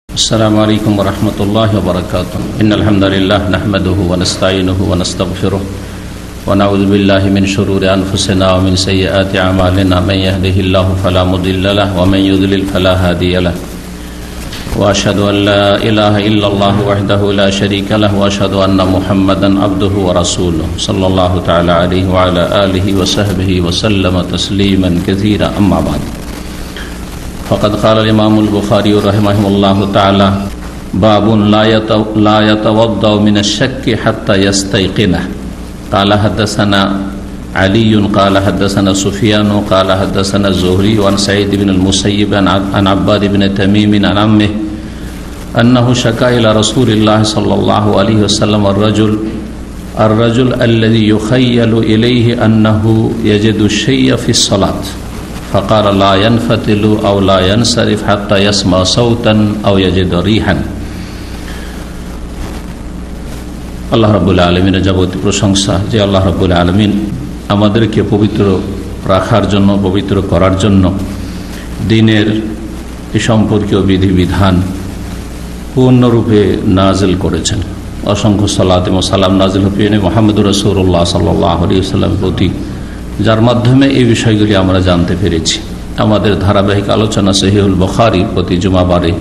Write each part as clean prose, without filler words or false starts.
السلام عليكم ورحمة الله وبركاته إن الحمد لله نحمده ونستعينه ونستغفره ونعوذ بالله من شرور أنفسنا ومن سيئات أعمالنا من يهده الله فلا مضل له ومن يضلل فلا هادي له وأشهد أن لا إله إلا الله وحده لا شريك له وأشهد أن محمدا عبده ورسوله صلى الله تعالى عليه وعلى آله وصحبه وسلم تسليما كثيرا أما بعد فقد قال الإمام البخاري رحمه الله تعالى باب لا يتوضأ من الشك حتى يستيقنه قال حدثنا علي قال حدثنا سفيان قال حدثنا الزهري عن سعيد بن المسيب عن عباد بن تميم عن عمه أنه شكا إلى رسول الله صلى الله عليه وسلم الرجل الذي يخيل إليه أنه يجد الشيء في الصلاة فقال لا ينفتل أو لا ينصرف حتى يسمع صوتا أو يجد ريحا আল্লাহ রাব্বুল আলামিনের যাবতীয় প্রশংসা যে আল্লাহ রাব্বুল আলামিন আমাদেরকে পবিত্র রাখার জন্য, পবিত্র করার জন্য দ্বীনের এই সম্পর্কীয় বিধিবিধান পূর্ণরূপে নাজিল করেছেন। অসংখ্য সালাত এবং সালাম নাজিল হবে মুহাম্মদুর রাসূলুল্লাহ সাল্লাল্লাহু আলাইহি ওয়াসাল্লামের প্রতি, যার মাধ্যমে এই বিষয়গুলি আমরা জানতে পেরেছি। আমাদের ধারাবাহিক আলোচনা সহিহুল বুখারীর প্রতি জুমাবারে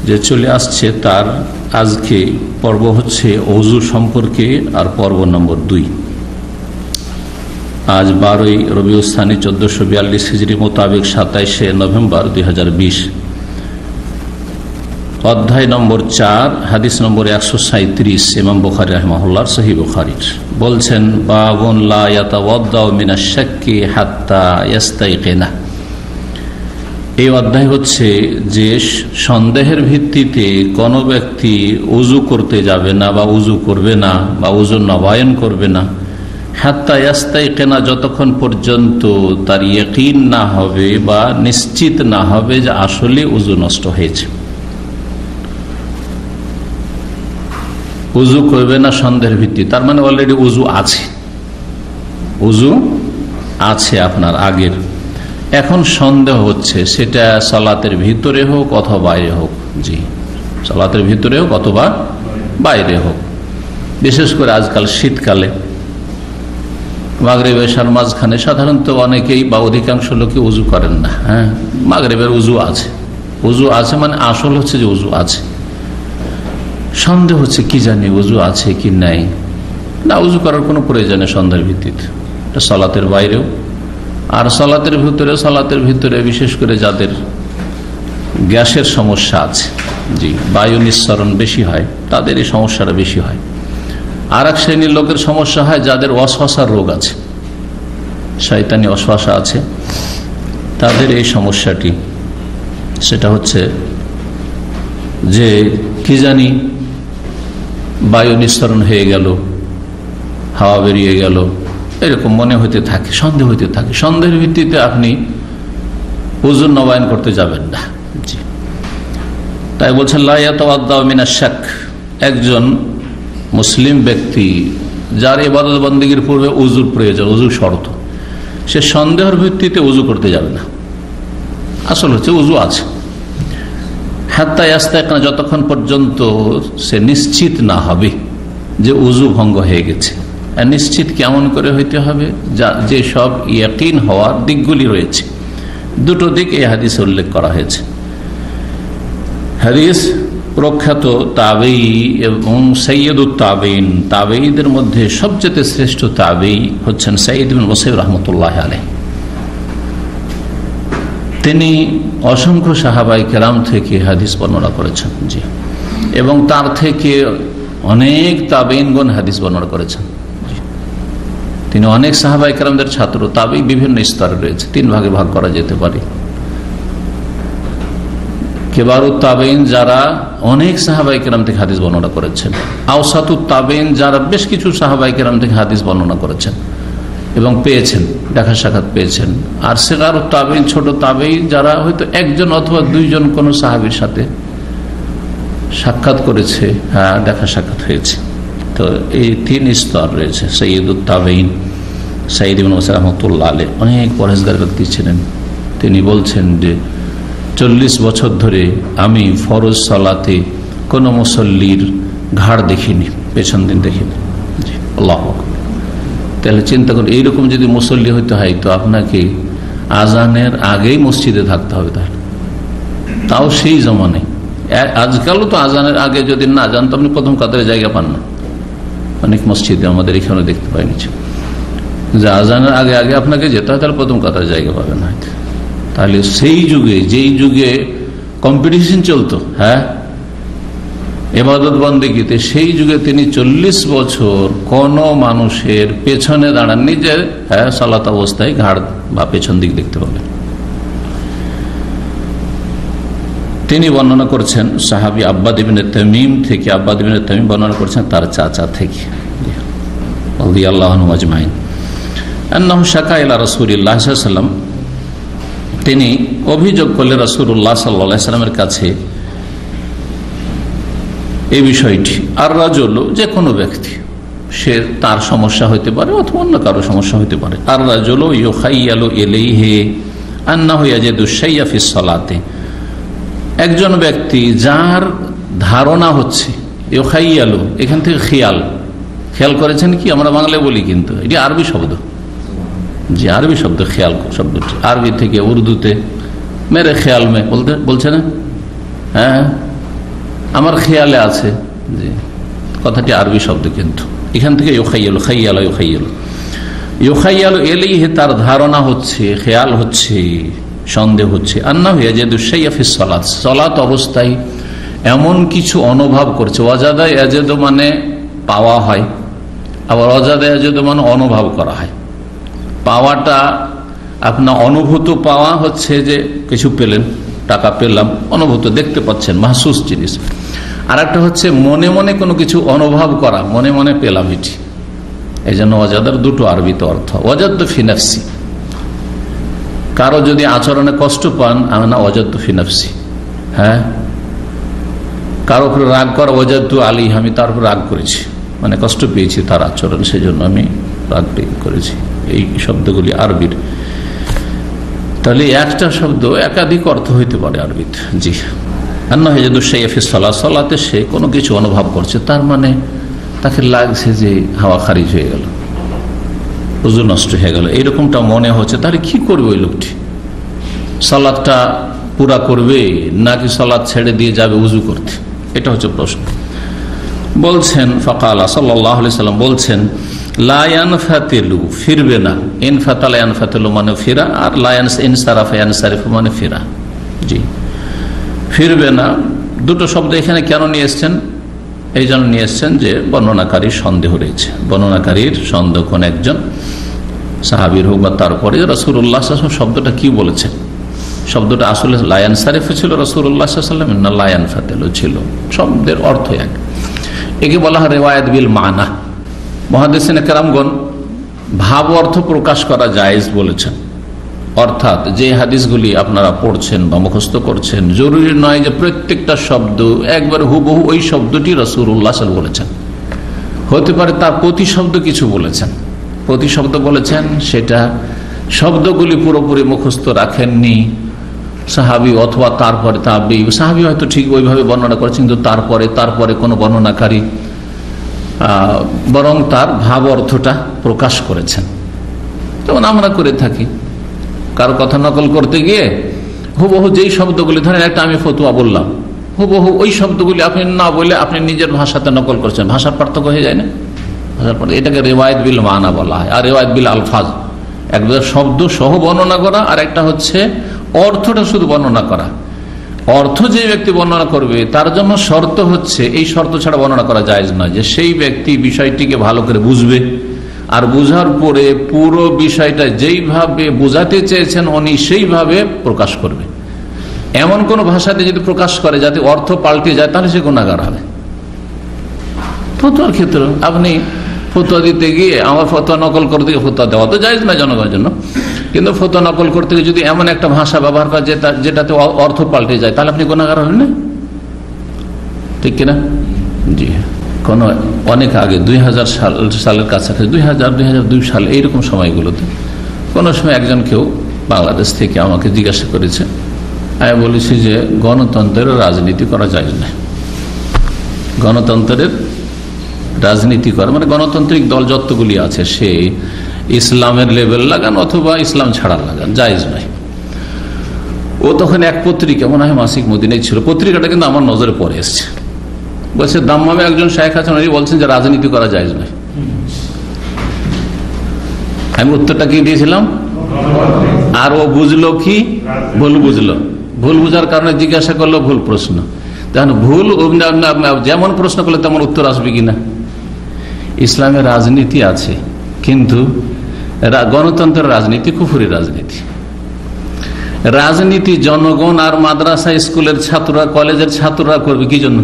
যে চলে আসছে, তার আজকে পর্ব হচ্ছে ওযু সম্পর্কে, আর পর্ব নম্বর 2। আজ 12ই রবিউল সানি 1442 হিজরি মোতাবেক 27শে নভেম্বর 2020। অধ্যায় নম্বর 4, হাদিস নম্বর 137, ইমাম বুখারী রাহিমাহুল্লাহর সহিহ বুখারীর। বলছেন বাবুন লা ইয়াতাওয়াদ্দাউ মিনাশ শাক্কি হাত্তা ইয়াস্তাইকিনা। এই অধ্যায় হচ্ছে যে সন্দেহের ভিত্তিতে কোনো ব্যক্তি উযু করতে যাবে না বা উযু করবে না বা উযু নবায়ন করবে না হাত্তা ইয়াস্তাইকিনা, যতক্ষণ পর্যন্ত তার ইয়াকিন না হবে বা নিশ্চিত না হবে যে আসলে উযু নষ্ট হয়েছে। উযু করবে না সন্দেহের ভিত্তি, তার মানে অলরেডি উযু আছে, উযু আছে আপনার আগের। এখন সন্দেহ হচ্ছে, সেটা সালাতের ভিতরে হোক অথবা বাইরে হোক। জি, সালাতের ভিতরে হোক অথবা বাইরে হোক। বিশেষ করে আজকাল শীতকালে মাগরিব এশার মাঝখানে সাধারণত অনেকেই বা অধিকাংশ লোকে উযু করেন না। হ্যাঁ, মাগরিবের উযু আছে, উযু আছে মানে আসল হচ্ছে যে উযু আছে। সন্দেহ হচ্ছে কি জানি উযু আছে কি নাই, না উযু করার কোনো প্রয়োজনে সন্দেহের ভিত্তিতে। এটা সালাতের বাইরেও আর সালাতের ভিতরে বিশেষ করে যাদের গ্যাসের সমস্যা আছে, জি, বায়ু নিঃসরণ বেশি হয়, তাদের এই সমস্যাটা বেশি হয়। আর এক শ্রেণীর লোকের সমস্যা হয় যাদের ওয়াসওয়াসার রোগ আছে, শয়তানি ওয়াসওয়াসা আছে, তাদের এই সমস্যাটি, সেটা হচ্ছে যে কি জানি বায়ু নিঃসরণ হয়ে গেল, হাওয়া বেরিয়ে গেল, এরকম মনে হতে থাকে, সন্দেহ হতে থাকে। সন্দেহের ভিত্তিতে আপনি উযু নবায়ন করতে যাবেন না। জি, তাই বলছেন লা ইয়াতাওয়াদ্দাউ মিনাশ শাক। একজন মুসলিম ব্যক্তি যার ইবাদত বন্দেগীর পূর্বে উযুর প্রয়োজন, উযু শর্ত, সে সন্দেহের ভিত্তিতে উযু করতে যাবে না। আসল হচ্ছে উযু আছে। হাত্তা ইয়াস্তাইকিনা, যতক্ষণ পর্যন্ত সে নিশ্চিত না হবে যে উযু ভঙ্গ হয়ে গেছে। আর নিশ্চিত কেমন করে হইতে হবে? যে সব ইয়াকিন হওয়ার দিকগুলি রয়েছে, দুটো দিক এই হাদিসে উল্লেখ করা হয়েছে। হাদিস প্রখ্যাত তাবেঈ এবং সাইয়্যিদুত তাবেঈন, তাবেঈদের মধ্যে সবচেয়ে শ্রেষ্ঠ তাবেঈ হচ্ছেন সাঈদ ইবনে মুসাইয়্যিব রাহমাতুল্লাহি আলাইহি। তিনি অসংখ্য সাহাবায়ে কেরাম থেকে হাদিস বর্ণনা করেছেন। জি, এবং তার থেকে অনেক তাবেঈনগণ হাদিস বর্ণনা করেছেন। তিনি অনেক সাহাবায়ে কেরামদের ছাত্র। তাবেঈ বিভিন্ন স্তরে রয়েছে, 3 ভাগে ভাগ করা যেতে পারে। কিবারুত তাবেঈন, যারা অনেক সাহাবায়ে কেরাম থেকে হাদিস বর্ণনা করেছেন। আওসাতুত তাবেঈন, যারা বেশ কিছু সাহাবায়ে কেরাম থেকে হাদিস বর্ণনা করেছেন এবং পেয়েছেন, দেখা সাক্ষাৎ পেয়েছেন। আর সিগারুত তাবেঈন, ছোট তাবেঈ, যারা হয়তো একজন অথবা 2 জন কোনো সাহাবীর সাথে সাক্ষাৎ করেছে, হ্যাঁ, দেখা সাক্ষাৎ হয়েছে। তো এই 3 স্তর রয়েছে। সাইয়্যিদুত তাবেঈন সাঈদ ইবনে মুসাইয়্যিব রাহমাতুল্লাহি আলাইহি অনেক পরহেজগার ব্যক্তি ছিলেন। তিনি বলছেন যে 40 বছর ধরে আমি ফরজ সালাতে কোনো মুসল্লির ঘাড় দেখিনি, পেছন দিন দেখিনি। আল্লাহু আকবার। তাহলে চিন্তা করুন, এইরকম যদি মুসল্লি হইতে হয় তো আপনাকে আজানের আগেই মসজিদে থাকতে হবে। তাও সেই জমানায়, আজকালও তো আজানের আগে যদি না যান তো আপনি প্রথম কাতারে জায়গা পান না। অনেক মসজিদে আমাদের এখানে দেখতে পাইনি যে আজানের আগে আগে আপনাকে যেতে হয়, তাহলে প্রথম কাতারে জায়গা পাবেন না। তাহলে সেই যুগে, যেই যুগে কম্পিটিশন চলতো ইবাদত বন্দেগীতে, সেই যুগে তিনি 40 বছর কোন মানুষের পেছনে দাঁড়াননি যে সালাত অবস্থায় ঘাড় বা পেছন দিক দেখতে পাবেন। তিনি বর্ণনা করছেন সাহাবী আব্বাদ ইবনে তামিম থেকে, আব্বাদ ইবনে তামিম বর্ণনা করছেন তার চাচা থেকে রাদিয়াল্লাহু আনহু আজমাইন আন্নাহু শাকা ইলা রাসূলিল্লাহ সাল্লাল্লাহু আলাইহি ওয়াসাল্লাম, তিনি অভিযোগ করলেন রাসূলুল্লাহ সাল্লাল্লাহু আলাইহি ওয়াসাল্লামের কাছে এই বিষয়টি। আর রাজুল, যে কোনো ব্যক্তি, সে তার সমস্যা হইতে পারে অথবা অন্য কারো সমস্যা হইতে পারে। আর রাজুল ইউখাইয়ালু ইলাইহি আন্নাহু ইয়াজিদু শাইআ ফিস সালাতে, একজন ব্যক্তি যার ধারণা হচ্ছে, ইউখাইয়ালু এখান থেকে খেয়াল করেছেন কি, আমরা বাংলায় বলি কিন্তু এটি আরবি শব্দ, যে আরবি শব্দ খেয়াল শব্দটি আরবি থেকে উর্দুতে মেরে খেয়াল মে বলছে না, আমার খেয়ালে আছে, যে কথাটি আরবি শব্দ, কিন্তু এখান থেকে ইউখাইয়ালু, খাইয়ালা ইউখাইয়ালু, ইউখাইয়ালু ইলাইহি তার ধারণা হচ্ছে, খেয়াল হচ্ছে, সন্দেহ হচ্ছে, আন্নাহু ইয়াজিদু শাইআ ফিস সালাত, সালাত অবস্থায় এমন কিছু অনুভব করছে। ওয়াজাদা ইয়াজিদু মানে পাওয়া হয়, আবার ওয়াজাদা ইয়াজিদু মানে অনুভব করা হয়। পাওয়াটা আপনার অনুভূত পাওয়া হচ্ছে যে কিছু পেলেন, টাকা পেলাম, অনুভূত দেখতে পাচ্ছেন, মাহসুস জিনিস। আর একটা হচ্ছে মনে মনে কোনো কিছু অনুভব করা, মনে মনে পেলাম এটি। এই জন্য ওয়াজাদার দুটো আরবিতে অর্থ, ওয়াজাদতু ফি নাফসি, কারো যদি আচরণে কষ্ট পান, না ওয়াজাদতু ফি নাফসি, কারো উপরে রাগ করা, ওয়াজাদতু আলাইহি, আমি তার উপর রাগ করেছি, মানে কষ্ট পেয়েছি তার আচরণ, সেই জন্য আমি রাগ করেছি। এই শব্দগুলি আরবির। তাহলে একটা শব্দ একাধিক অর্থ হইতে পারে আরবিতে। জি, আন্নাহু ইয়াজিদু শাইআ ফিস সালাত, সালাতে সে কোনো কিছু অনুভব করছে, তার মানে তাকে লাগছে যে হাওয়া খারিজ হয়ে গেল, ওযু নষ্ট হয়ে গেল, এইরকমটা মনে হচ্ছে। তাহলে কি করবে ওই লোকটি? সালাতটা পুরা করবে নাকি সালাত ছেড়ে দিয়ে যাবে ওযু করতে? এটা হচ্ছে প্রশ্ন। বলছেন ফাকালা সাল্লাল্লাহু আলাইহি সাল্লাম বলছেন, লা ইয়ানফাতিলু, ফিরবে না। ইনফাতালা ইয়ানফাতিলু মানে ফিরা, আর লা ইনসারাফা ইয়ানসারিফু মানে ফিরা। জি, ফিরবে না। দুটো শব্দ এখানে কেন নিয়ে এসছেন? এই জন্য নিয়ে এসছেন যে বর্ণনাকারীর সন্দেহ রয়েছে। বর্ণনাকারীর সন্দেহ, কোন একজন সাহাবীর হোক বা তারপরে রাসূলুল্লাহ সাল্লাল্লাহু আলাইহি ওয়াসাল্লাম শব্দটা কি বলেছেন, শব্দটা আসলে লা ইয়ানসারিফু ছিল রাসূলুল্লাহ সাল্লাল্লাহু আলাইহি ওয়াসাল্লাম, না লা ইয়ানফাতিলু ছিল, শব্দের অর্থ এক। একে বলা হয় রিওয়ায়াত বিল মানা। মুহাদ্দিসিনে কেরামগণ ভাব অর্থ প্রকাশ করা জায়েজ বলেছেন, অর্থাৎ যে হাদিসগুলি আপনারা পড়ছেন বা মুখস্থ করছেন, জরুরি নয় যে প্রত্যেকটা শব্দ একবার হুবহু ওই শব্দটি রাসূলুল্লাহ সাল্লাল্লাহু আলাইহি ওয়াসাল্লাম বলেছেন। হতে পারে তার প্রতি শব্দ কিছু বলেছেন, প্রতি শব্দ বলেছেন, সেটা শব্দগুলি পুরোপুরি মুখস্থ রাখেননি সাহাবী, অথবা তারপরে তাবেঈ। সাহাবী হয়তো ঠিক ওইভাবে বর্ণনা করেছেন, কিন্তু তারপরে কোনো বর্ণনাকারী বরং তার ভাব অর্থটা প্রকাশ করেছেন। যেমন আমরা করে থাকি, কারো কথা নকল করতে গিয়ে হুবহু যেই শব্দগুলি, ধরেন একটা আমি ফতুয়া বললাম, হুবহু ওই শব্দগুলি আপনি না বলে আপনি নিজের ভাষাতে নকল করছেন, ভাষার পার্থক্য হয়ে যায় না? ভাষার পার্থক্য, এটাকে রিওয়ায়াত বিল মানা বলা হয়। আর রিওয়ায়াত বিল আলফাজ, একবার শব্দ সহ বর্ণনা করা, আর একটা হচ্ছে অর্থটা শুধু বর্ণনা করা। অর্থ যে ব্যক্তি বর্ণনা করবে তার জন্য শর্ত হচ্ছে, এই শর্ত ছাড়া বর্ণনা করা জায়েজ নয়, যে সেই ব্যক্তি বিষয়টিকে ভালো করে বুঝবে, আর বুঝার পরে পুরো বিষয়টা যেইভাবে বুঝাতে চেয়েছেন উনি সেইভাবে প্রকাশ করবে। এমন কোন ভাষাতে যদি প্রকাশ করে যাতে অর্থ পাল্টে যায়, তাহলে সে গুনাহগার হবে। ফতোয়ার ক্ষেত্রে আপনি ফতোয়া দিতে গিয়ে আমার ফতোয়া নকল করতে গিয়ে, ফতোয়া দেওয়া তো জায়েজ না জনগণের জন্য, কিন্তু ফতোয়া নকল করতে গিয়ে যদি এমন একটা ভাষা ব্যবহার করে যেটাতে অর্থ পাল্টে যায়, তাহলে আপনি গুনাহগার হবেন না? ঠিক কিনা? জি, অনেক আগে 2000 সালের কাছাকাছি, 2002 সাল, এইরকম সময়গুলোতে কোনো সময় একজন কেউ বাংলাদেশ থেকে আমাকে জিজ্ঞাসা করেছে আমি বলেছি যে গণতন্ত্রের রাজনীতি করা যায় না। গণতন্ত্রের রাজনীতি করা মানে গণতান্ত্রিক দল যতগুলি আছে সে ইসলামের লেভেল লাগান অথবা ইসলাম ছাড়া লাগান, জায়েজ নয়। ও তখন এক পত্রিকা, মনে হয় মাসিক মদিনায় ছিল, পত্রিকাটা কিন্তু আমার নজরে পড়ে এসছে। বলছে দাম্মামে একজন শায়েখ আছেন, উনি বলছেন যে রাজনীতি করা জায়েজ নয়। আমি উত্তরটা কি দিয়েছিলাম, আর ও বুঝলো কি, ভুল বুঝলো। ভুল বুঝার কারণে জিজ্ঞাসা করলো ভুল প্রশ্ন। দেখেন ভুল যেমন প্রশ্ন করলে তেমন উত্তর আসবে কিনা। ইসলামের রাজনীতি আছে, কিন্তু গণতন্ত্রের রাজনীতি কুফরি রাজনীতি। রাজনীতি জনগণ আর মাদ্রাসা স্কুলের ছাত্ররা, কলেজের ছাত্ররা করবে কি জন্য?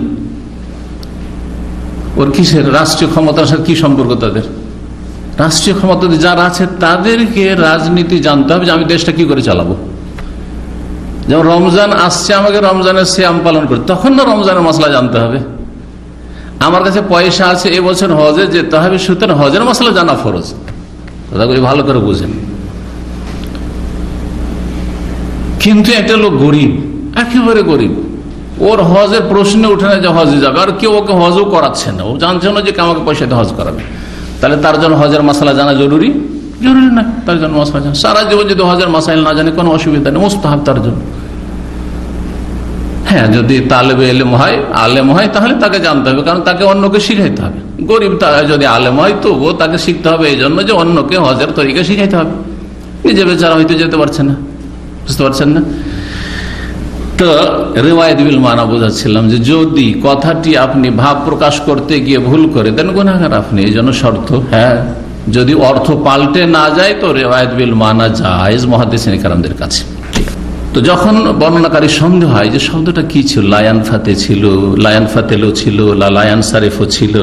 ওর কিসের রাষ্ট্রীয় ক্ষমতার সাথে কি সম্পর্ক তাদের? রাষ্ট্রীয় ক্ষমতা যারা আছে তাদেরকে রাজনীতি জানতে হবে যে আমি দেশটা কি করে চালাবো। যেমন রমজান আসছে, আমাকে রমজানের সিয়াম পালন করি, তখন না রমজানের মশলা জানতে হবে। আমার কাছে পয়সা আছে, এবছর হজে যেতে হবে, সুতরাং হজের মশলা জানা ফরজ। কথাগুলি ভালো করে বুঝেন। কিন্তু একটা লোক গরিব, একেবারে গরিব, ওর হজের প্রশ্নে উঠে না যে হজে যাবে, আর কেউ ওকে হজও করাচ্ছে না, ও জানছে না যে আমাকে পয়সা দিয়ে হজ করাবে। তাহলে তার জন্য হজের মশলা জানা জরুরি? জরুরি না তার জন্য মশলা জানা। সারা জীবন যদি হজের মাসাইল না জানে কোনো অসুবিধা নেই, মুস্তাহাব তার জন্য। হ্যাঁ, যদি তালেবে ইলম হয়, আলেম হয়, তাহলে তাকে জানতে হবে, কারণ তাকে অন্যকে শিখাইতে হবে। গরিব যদি আলেম হয় তবুও তাকে শিখতে হবে, এই জন্য যে অন্যকে হজের তরিকা শিখাইতে হবে। নিজে বেচারা হইতে যেতে পারছে না, বুঝতে পারছেন না। তো রিওয়ায়াত বিল মানা বোঝাচ্ছিলাম যে যদি কথাটি আপনি ভাব প্রকাশ করতে গিয়ে ভুল করে দেন গুনাহগার আপনি, এই জন্য শর্ত। হ্যাঁ, যদি অর্থ পাল্টে না যায় তো রিওয়ায়াত বিল মানা জায়েজ মুহাদ্দিসিন কেরামদের কাছে। তো যখন বর্ণনাকারী সন্দেহ হয় যে শব্দটা কি ছিল, লায়ান ফাতে ছিল, লায়ান ফাতেলো ছিল, লায়ান সারেফও ছিল,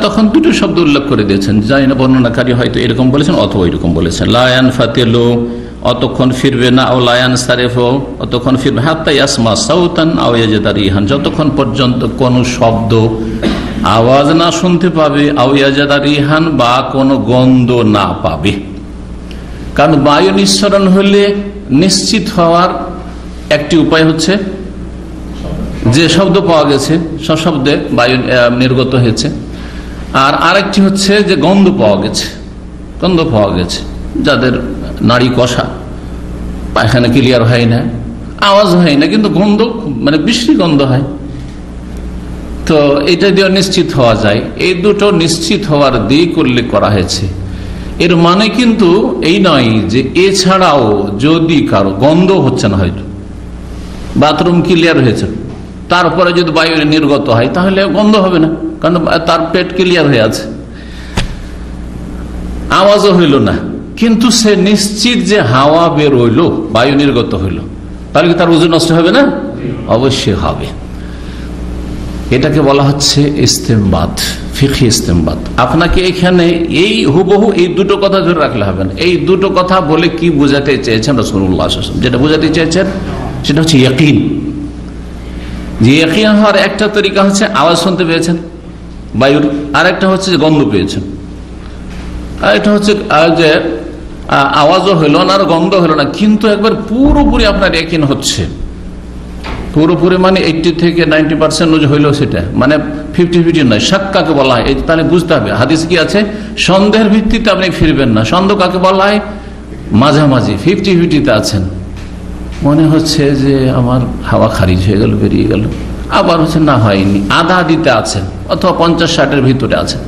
তখন দুটো শব্দ উল্লেখ করে দিয়েছেন। জানি না বর্ণনাকারী হয়তো এরকম বলেছেন অথবা এরকম বলেছেন। লায়ান ফাতেলো অতক্ষণ ফিরবে না, ও লায়ান সারেফও অতক্ষণ ফিরবে, হাত্তা ইয়াসমা সাউতান আও ইয়াজিদা রিহান, যতক্ষণ পর্যন্ত কোন শব্দ আওয়াজ না শুনতে পাবে, আও ইয়াজিদা রিহান, বা কোনো গন্ধ না পাবে। কারণ বায়ু নিঃসরণ হলে নিশ্চিত হওয়ার একটি উপায় হচ্ছে যে শব্দ পাওয়া গেছে সশব্দে বায়ু নির্গত হয়েছে, আর আরেকটি হচ্ছে যে গন্ধ পাওয়া গেছে। গন্ধ পাওয়া গেছে যাদের নাড়ি কষা, পায়খানা ক্লিয়ার হয় না, আওয়াজ হয় না, কিন্তু গন্ধ মানে বিশ্রী গন্ধ হয়, তো এটা দিয়ে নিশ্চিত হওয়া যায়। এই দুটো নিশ্চিত হওয়ার দিক উল্লেখ করা হয়েছে। এর মানে কিন্তু এই নয় যে এছাড়াও যদি কারো গন্ধ হচ্ছে না, হয়তো বাথরুম ক্লিয়ার হয়েছে, তারপরে যদি বায়ু নির্গত হয় তাহলে গন্ধ হবে না, কারণ তার পেট ক্লিয়ার হয়ে আছে, আওয়াজও হইল না, কিন্তু সে নিশ্চিত যে হাওয়া বের হইল, বায়ু নির্গত হইল, তাহলে কি তার ওযু নষ্ট হবে না? অবশ্যই হবে। এটাকে বলা হচ্ছে ইস্তেমবাত, ফিকহি ইস্তেমবাত। আপনাকে এখানে এই হুবহু এই দুটো কথা ধরে রাখলে হবে না। এই দুটো কথা বলে কি বোঝাতে চেয়েছেন রাসূলুল্লাহ সাল্লাল্লাহু আলাইহি ওয়াসাল্লাম? যেটা বোঝাতে চেয়েছেন সেটা হচ্ছে ইয়াকিন। যে ইয়াকিন হওয়ার একটা তরিকা হচ্ছে আওয়াজ শুনতে পেয়েছেন বায়ুর, আর একটা হচ্ছে যে গন্ধ পেয়েছেন, আর একটা হচ্ছে যে আওয়াজও হইল না আর গন্ধ হইল না, কিন্তু একবার পুরোপুরি আপনার ইয়াকিন হচ্ছে। পুরোপুরি মানে 80 থেকে 90% হইল, সেটা মানে 50-50 নয়, শাক কাকে বলা হয়। তাহলে বুঝতে হবে হাদিস কি আছে, সন্দেহের ভিত্তিতে আপনি ফিরবেন না। সন্দেহ কাকে বলা হয়? মাঝামাঝি 50-50-তে আছেন, মনে হচ্ছে যে আমার হাওয়া খারিজ হয়ে গেল, বেরিয়ে গেল, আবার হচ্ছে না হয়নি, আধা দিতে আছেন, অথবা 50-60-এর ভিতরে আছেন।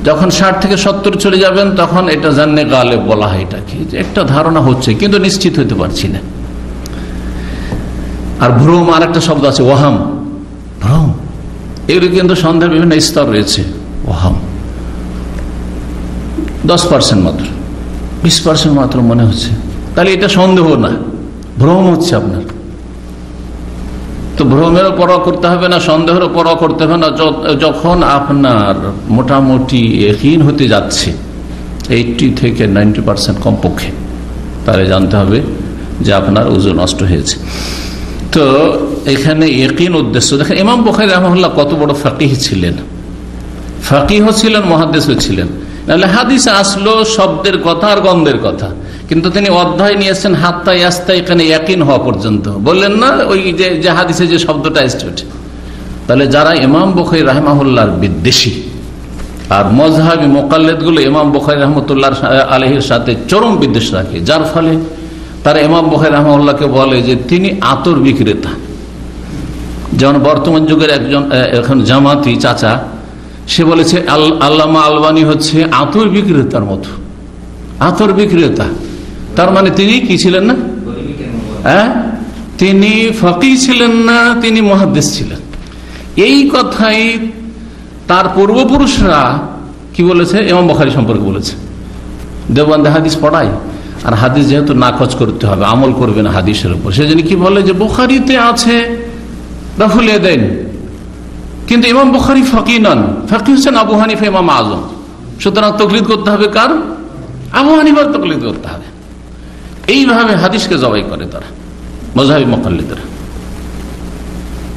যখন 60 থেকে 70 চলে যাবেন তখন এটা জান্নে গালেব বলা হয়। এটা কি একটা ধারণা হচ্ছে কিন্তু নিশ্চিত হতে পারছি না। আর ভ্রম, আর একটা শব্দ আছে ওয়াহাম, ভ্রম, এগুলো কিন্তু সন্দেহের বিভিন্ন স্তর রয়েছে। ওয়াহাম 10% মাত্র, 20% মাত্র মনে হচ্ছে, তাহলে এটা সন্দেহ না, ভ্রম হচ্ছে আপনার। তো ভ্রমেরও পরোয়া করতে হবে না, সন্দেহেরও পরোয়া করতে হবে না। যখন আপনার মোটামুটি ইয়াকিন হতে যাচ্ছে 80 থেকে 90% কমপক্ষে, তাহলে জানতে হবে যে আপনার ওযু নষ্ট হয়েছে। তো এখানে ইয়াকিন উদ্দেশ্য। দেখেন ইমাম বুখারী রাহিমাহুল্লাহ কত বড় ফাকিহ ছিলেন, ফাকিহ ছিলেন, মুহাদ্দিসও ছিলেন। নাহলে হাদিসে আসলো শব্দের কথা আর গন্ধের কথা, কিন্তু তিনি অধ্যায় নিয়েছেন হাত্তা ইয়াস্তাইকানা ইয়াকিন হওয়া পর্যন্ত। বললেন না ওই যে হাদিসে যে শব্দটা এসেছে। তাহলে যারা ইমাম বুখারী রাহিমাহুল্লাহর বিদ্বেষী আর মযহাবী মুকাল্লিদগুলো ইমাম বুখারী রাহমাতুল্লাহ আলাইহির সাথে চরম বিদ্বেষ রাখে, যার ফলে তারা ইমাম বুখারী রাহিমাহুল্লাহকে বলে যে তিনি আতর বিক্রেতা। যেমন বর্তমান যুগের একজন এখন জামাতি চাচা, সে বলেছে আল্লামা আলবানী হচ্ছে আতর বিক্রেতার মতো। আতর বিক্রেতা তার মানে তিনি কি ছিলেন না? তিনি ফকিহ ছিলেন না, তিনি মুহাদ্দিস ছিলেন। এই কথাই তার পূর্বপুরুষরা কি বলেছে ইমাম বুখারী সম্পর্কে বলেছে। দেওবন্দে হাদিস পড়ায়, আর হাদিস যেহেতু নাকচ করতে হবে, আমল করবে না হাদিসের উপর, সেজন্য কি বলে যে বুখারীতে আছে রাফুল ইয়াদাইন, কিন্তু ইমাম বুখারী ফকিহ নন, ফকিহ হচ্ছেন আবু হানিফা ইমাম আজম। সুতরাং তাকলিদ করতে হবে কার? আবু হানিফার তাকলিদ করতে হবে। এইভাবে হাদিসকে জবাই করে তারা মযহাবী মুকাল্লিদরা।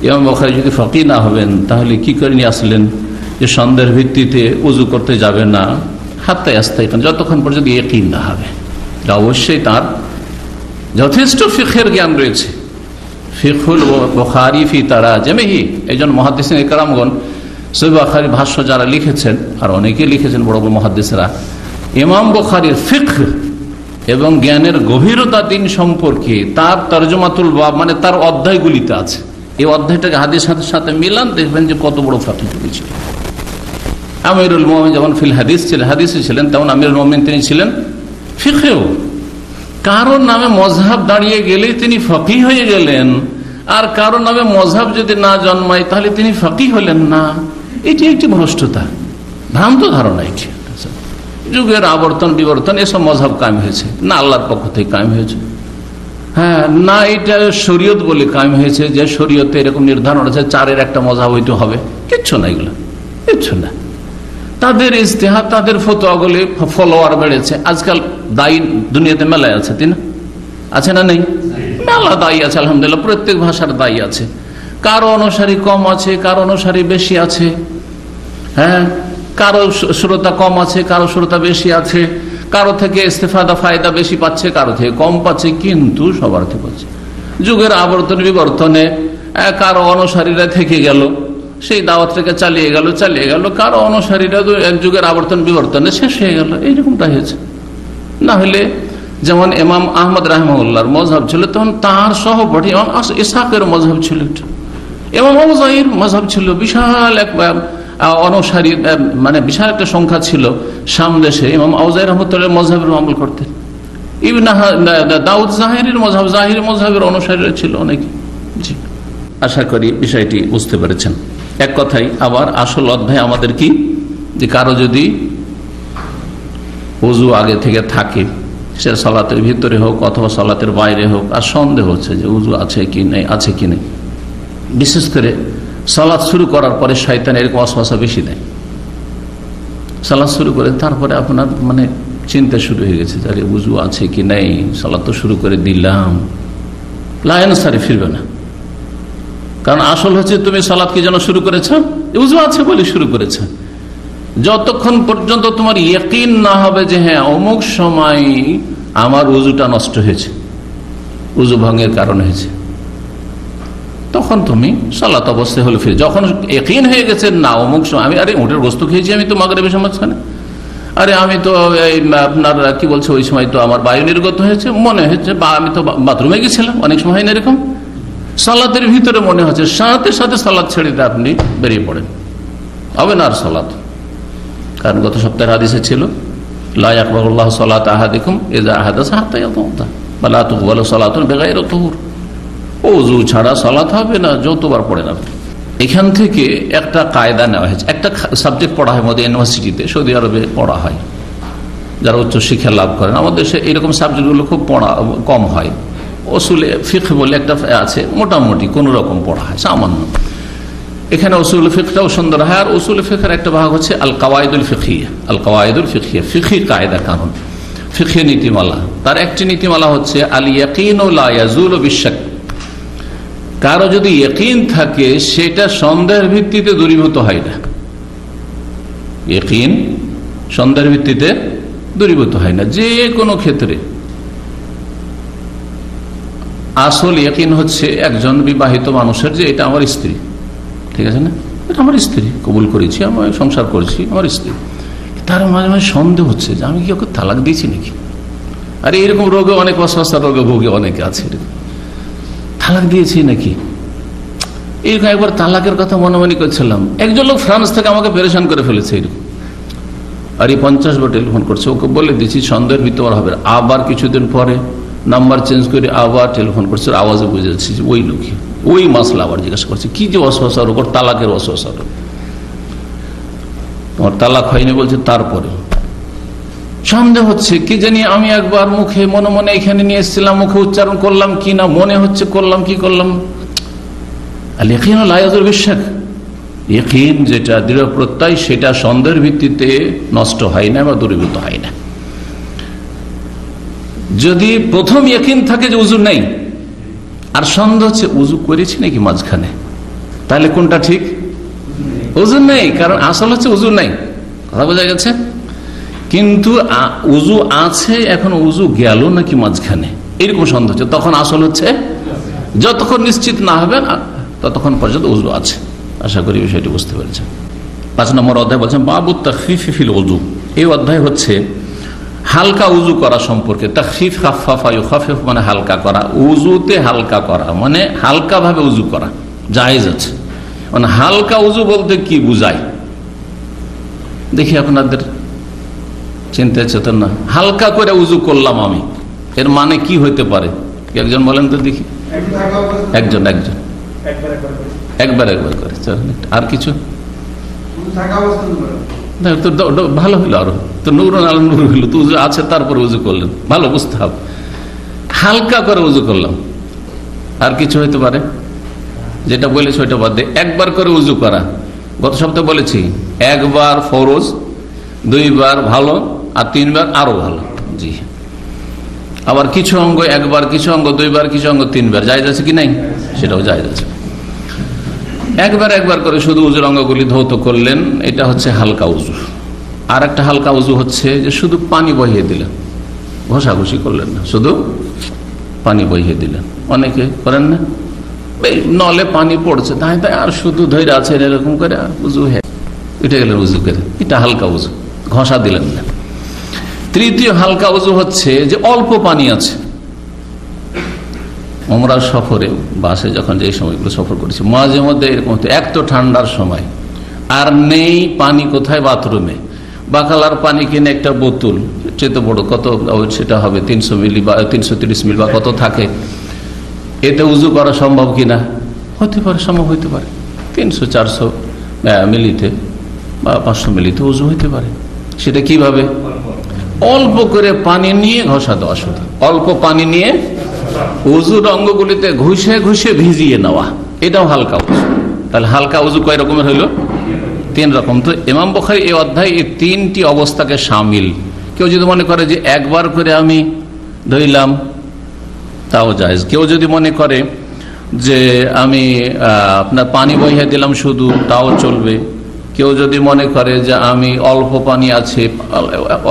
ইমাম বুখারী যদি ফকিহ না হবেন তাহলে কি করে নিয়ে আসলেন যে সন্দেহের ভিত্তিতে উযু করতে যাবে না হাত্তা ইয়াস্তাইকান, যতক্ষণ পর্যন্ত ইয়াকিন না হবে। অবশ্যই তার যথেষ্ট ফিকহের জ্ঞান রয়েছে। ফিকহুল বুখারী ফি তারাজুমিহি, এইজন মুহাদ্দিসিন ইকরামগণ সহিহ বুখারীর ভাষ্য যারা লিখেছেন, আর অনেকে লিখেছেন বড় বড় মুহাদ্দিসরা, ইমাম বুখারীর ফিকহ এবং জ্ঞানের গভীরতা দিন সম্পর্কে তার তরজমাতুল বাব মানে তার অধ্যায়গুলিতে আছে। এই অধ্যায়টাকে হাদিসের সাথে মিলান, দেখবেন যে কত বড় ফকিহ ছিলেন। আমিরুল মুমিনিন যেমন ফিল হাদিস ছিলেন, হাদিসে ছিলেন, তেমন আমিরুল মুমিনিন তিনি ছিলেন ফিকহেও। কারোর নামে মযহাব দাঁড়িয়ে গেলে তিনি ফকিহ হয়ে গেলেন, আর কারোর নামে মযহাব যদি না জন্মায় তাহলে তিনি ফকিহ হলেন না। এটি একটি ভ্রষ্টতা, ভ্রান্ত ধারণা। এটি যুগের আবর্তন বিবর্তন এসব মযহাব কায়েম হয়েছে না আল্লাহর পক্ষ থেকে কায়েম হয়েছে, হ্যাঁ না এটা শরীয়ত বলে কায়েম হয়েছে, যে শরীয়তে এরকম নির্ধারণ আছে চারের একটা মযহাব হইতে হবে। কিচ্ছু না, এগুলো কিচ্ছু না। তাদের ইজতিহাদ, তাদের ফতোয়াগুলি ফলোয়ার বেড়েছে। আজকাল দায়ী দুনিয়াতে মেলায় আছে, তাই না? আছে না নেই? মেলা দায়ী আছে আলহামদুলিল্লাহ, প্রত্যেক ভাষার দায়ী আছে। কারো অনুসারী কম আছে, কারো অনুসারী বেশি আছে, হ্যাঁ কারো শ্রোতা কম আছে, কারো শ্রোতা বেশি আছে, কারো থেকে ইস্তেফাদা ফায়দা বেশি পাচ্ছে, কারো থেকে কম পাচ্ছে, কিন্তু সবার থেকে পাচ্ছে। যুগের আবর্তন বিবর্তনে কারো অনুসারীরা থেকে গেল, সেই দাওয়াত থেকে চালিয়ে গেল, কারো অনুসারীরা এক যুগের আবর্তন বিবর্তনে শেষ হয়ে গেল। এইরকমটা হয়েছে। না হলে যেমন ইমাম আহমদ রাহিমাহুল্লাহর মযহাব ছিল, তখন তার সহপাঠী ইমাম ইসহাকের মযহাব ছিল, ইমাম আউজাঈর মযহাব ছিল, বিশাল এক অনুসারী মানে বিশাল একটা সংখ্যা ছিল শাম দেশে। ইমাম আউজাঈর রাহমাতুল্লাহ মযহাবের আমল করতেন। ইবনে দাউদ জাহিরির মযহাব, জাহিরি মযহাবের অনুসারীরা ছিল অনেকে। জি, আশা করি বিষয়টি বুঝতে পেরেছেন। এক কথাই আবার আসল অধ্যায় আমাদের কি, যে কারো যদি ওযু আগে থেকে থাকে, সে সালাতের ভিতরে হোক অথবা সালাতের বাইরে হোক, আর সন্দেহ হচ্ছে যে ওযু আছে কি নেই, বিশেষ করে সালাত শুরু করার পরে শয়তান এরকম ওয়াসওয়াসা বেশি দেয়। সালাত শুরু করে তারপরে আপনার মানে চিন্তা শুরু হয়ে গেছে, যে ওযু আছে কি নেই, সালাত তো শুরু করে দিলাম, লা ইয়ানসারিফ, ফিরবে না। কারণ আসল হচ্ছে তুমি সালাত কি যেন শুরু করেছ, ওযু আছে বলে শুরু করেছ। যতক্ষণ পর্যন্ত তোমার ইয়াকিন না হবে যে হ্যাঁ অমুক সময় আমার ওযুটা নষ্ট হয়েছে, ওযু ভঙ্গের কারণ হয়েছে, তখন তুমি সালাত অবস্থায় হলে ফিরে। যখন ইয়াকিন হয়ে গেছে না অমুক সময় আমি ওটার গোস্ত খেয়েছি, আমি তো মাগরিবের মাঝখানে, আমি তো আপনার কি বলছে ওই সময় তো আমার বায়ু নির্গত হয়েছে, মনে হচ্ছে, বা আমি তো বাথরুমে গেছিলাম, অনেক সময় হয় না এরকম, সালাতের ভিতরে মনে হচ্ছে, সাথে সাথে সালাত ছেড়ে দিয়ে আপনি বেরিয়ে পড়েন, হবে না আর সালাত। কারণ গত সপ্তাহের হাদিসে ছিল লা ইয়াকবালুল্লাহু সালাতা আহাদিকুম ইযা আহাদাসা হাত্তা ইয়াতাওয়াদ্দা ওয়া লা তুকবালু সালাতুন বিগাইরি তুহুর। ওযু ছাড়া সালাত হবে না যতবার পড়েন আপনি। এখান থেকে একটা কায়দা নেওয়া হয়েছে। একটা সাবজেক্ট পড়া হয় আমাদের ইউনিভার্সিটিতে, সৌদি আরবে পড়া হয়, যারা উচ্চ শিক্ষা লাভ করেন। আমাদের দেশে এরকম সাবজেক্টগুলো খুব কম হয়। উসুলে ফিকহ বলে একটা আছে, মোটামুটি কোন রকম পড়া হয়, সামান্য। এখানে উসুল ফিকহটাও সুন্দর হয়। আর উসুল ফিকহের একটা ভাগ হচ্ছে আল কাওয়াইদুল ফিকহিয়া, আল কাওয়াইদুল ফিকহিয়া, ফিকহি কায়দা কানুন, ফিকহি নীতিমালা। তার একটি নীতিমালা হচ্ছে আল ইয়াকিনু লা ইয়াজুলু বিশ-শাক। কারো যদি ইয়াকিন থাকে সেটা সন্দেহের ভিত্তিতে দূরীভূত হয় না। ইয়াকিন সন্দেহের ভিত্তিতে দূরীভূত হয় না। যে কোনো ক্ষেত্রে আসল ইয়াকিন হচ্ছে একজন বিবাহিত মানুষের যে এটা আমার স্ত্রী, ঠিক আছে না, এটা আমার স্ত্রী, কবুল করেছি, আমি সংসার করেছি, আমার স্ত্রী। তার মাঝে মাঝে সন্দেহ হচ্ছে যে আমি কি ওকে তালাক দিয়েছি নাকি। আর এরকম রোগে অনেক অস্বস্থার রোগে ভোগে অনেকে আছে, তালাক দিয়েছি নাকি। এরকম একবার তালাকের কথা মনে মনে করছিলাম, একজন লোক ফ্রান্স থেকে আমাকে পেরেশান করে ফেলেছে এরকম। আর এই 50 বার টেলিফোন করছে, ওকে বলে দিয়েছি সন্দেহের ভিতর হবে। আবার কিছুদিন পরে নাম্বার চেঞ্জ করে আবার টেলিফোন করছে, আওয়াজে বুঝে যাচ্ছি যে ওই লোকই, ওই মাসলা আবার জিজ্ঞাসা করছে কি যে অস্বস্থার রোগ, তালাকের অস্বস্থার রোগ, তোমার তালাক হয়নি বলছে। তারপরে সন্দেহ হচ্ছে কি জানি, আমি একবার মুখে মনে মনে এখানে নিয়ে এসেছিলাম, মুখে উচ্চারণ করলাম কি না, মনে হচ্ছে করলাম কি করলাম। আল ইয়াকিনু লা ইয়াযুরু বিশ-শাক, ইয়াকিন যেটা দৃঢ় প্রত্যয় সেটা সন্দেহের ভিত্তিতে নষ্ট হয় না বা দূরীভূত হয় না। যদি প্রথম ইয়াকিন থাকে যে উযু নেই, আর সন্দেহ হচ্ছে উযু করেছি নাকি মাঝখানে, তাহলে কোনটা ঠিক? উযু নেই, কারণ আসল হচ্ছে উযু নেই, কথা বোঝা গেছে। কিন্তু উযু আছে, এখন উযু গেল নাকি মাঝখানে, এরকম সন্দেহ হচ্ছে, তখন আসল হচ্ছে যতক্ষণ নিশ্চিত না হবে ততক্ষণ পর্যন্ত উযু আছে। আশা করি বিষয়টি বুঝতে পেরেছেন। 5 নম্বর অধ্যায় বলছেন বাবু তাখফিফ ফিল উযু। এই অধ্যায় হচ্ছে হালকা উযু করা সম্পর্কে। তাখফিফ, খাফফাফা ইউখাফিফ মানে হালকা করা, উযুতে হালকা করা মানে হালকা ভাবে উযু করা জায়েজ আছে। মানে হালকা উযু বলতে কি বুঝায় দেখি আপনাদের চিন্তা চেতন না। হালকা করে উযু করলাম আমি, এর মানে কি হইতে পারে একজন বলেন তো দেখি। একজন একবার করে, আর কিছু ভালো হইলো, আরো তো নুরুন আল নূর হইলো, তো উযু আছে তারপরে উযু করলেন, ভালো বুঝতে হবে। হালকা করে উযু করলাম, আর কিছু হইতে পারে যেটা বলেছি ওইটা বাদ দিয়ে একবার করে উযু করা। গত সপ্তাহে বলেছি একবার ফরজ, 2 বার ভালো, আর 3 বার আরো ভালো। জি, আবার কিছু অঙ্গ একবার, কিছু অঙ্গ 2 বার, কিছু অঙ্গ 3 বার, জায়েজ আছে কি নাই? সেটাও জায়েজ আছে। একবার করে শুধু উযুর অঙ্গগুলি ধৌত করলেন, এটা হচ্ছে হালকা উযু। আর একটা হালকা উযু হচ্ছে যে শুধু পানি বহিয়ে দিলেন, ঘষাঘষি করলেন না, শুধু পানি বহিয়ে দিলেন। অনেকে করেন না, নলে পানি পড়ছে তাই আর শুধু ধৈর্য আছে এরকম করে উযু হয়ে উঠে গেলেন উযু করে, এটা হালকা উযু, ঘষা দিলেন না। তৃতীয় হালকা উযু হচ্ছে যে অল্প পানি আছে। উমরা সফরে বাসে যখন যে সময়গুলো সফর করেছি মাঝে মধ্যে এরকম হতো, এক তো ঠান্ডার সময় আর নেই পানি কোথায়, বাথরুমে বাকালার পানি কিনে একটা বোতল, চেয়ে বড় কত সেটা হবে 300 মিলি বা 330 মিলি বা কত থাকে, এতে উযু করা সম্ভব কিনা? হতে পারে, সম্ভব হইতে পারে। 300-400 মিলিতে বা 500 মিলিতে উযু হইতে পারে। সেটা কিভাবে? অল্প করে পানি নিয়ে ঘষা দেওয়া, শুধু অল্প পানি নিয়ে উযুর অঙ্গগুলিতে ঘুষে ঘুষে ভিজিয়ে নেওয়া, এটাও হালকা উযু। তাহলে হালকা উযু কয় রকমের হইল? 3 রকম। তো ইমাম বুখারী এই অধ্যায় এই 3টি অবস্থাকে শামিল। কেউ যদি মনে করে যে একবার করে আমি ধুইলাম তাও জায়েজ, কেউ যদি মনে করে যে আমি আপনার পানি বহিয়ে দিলাম শুধু তাও চলবে, কেউ যদি মনে করে যে আমি অল্প পানি আছে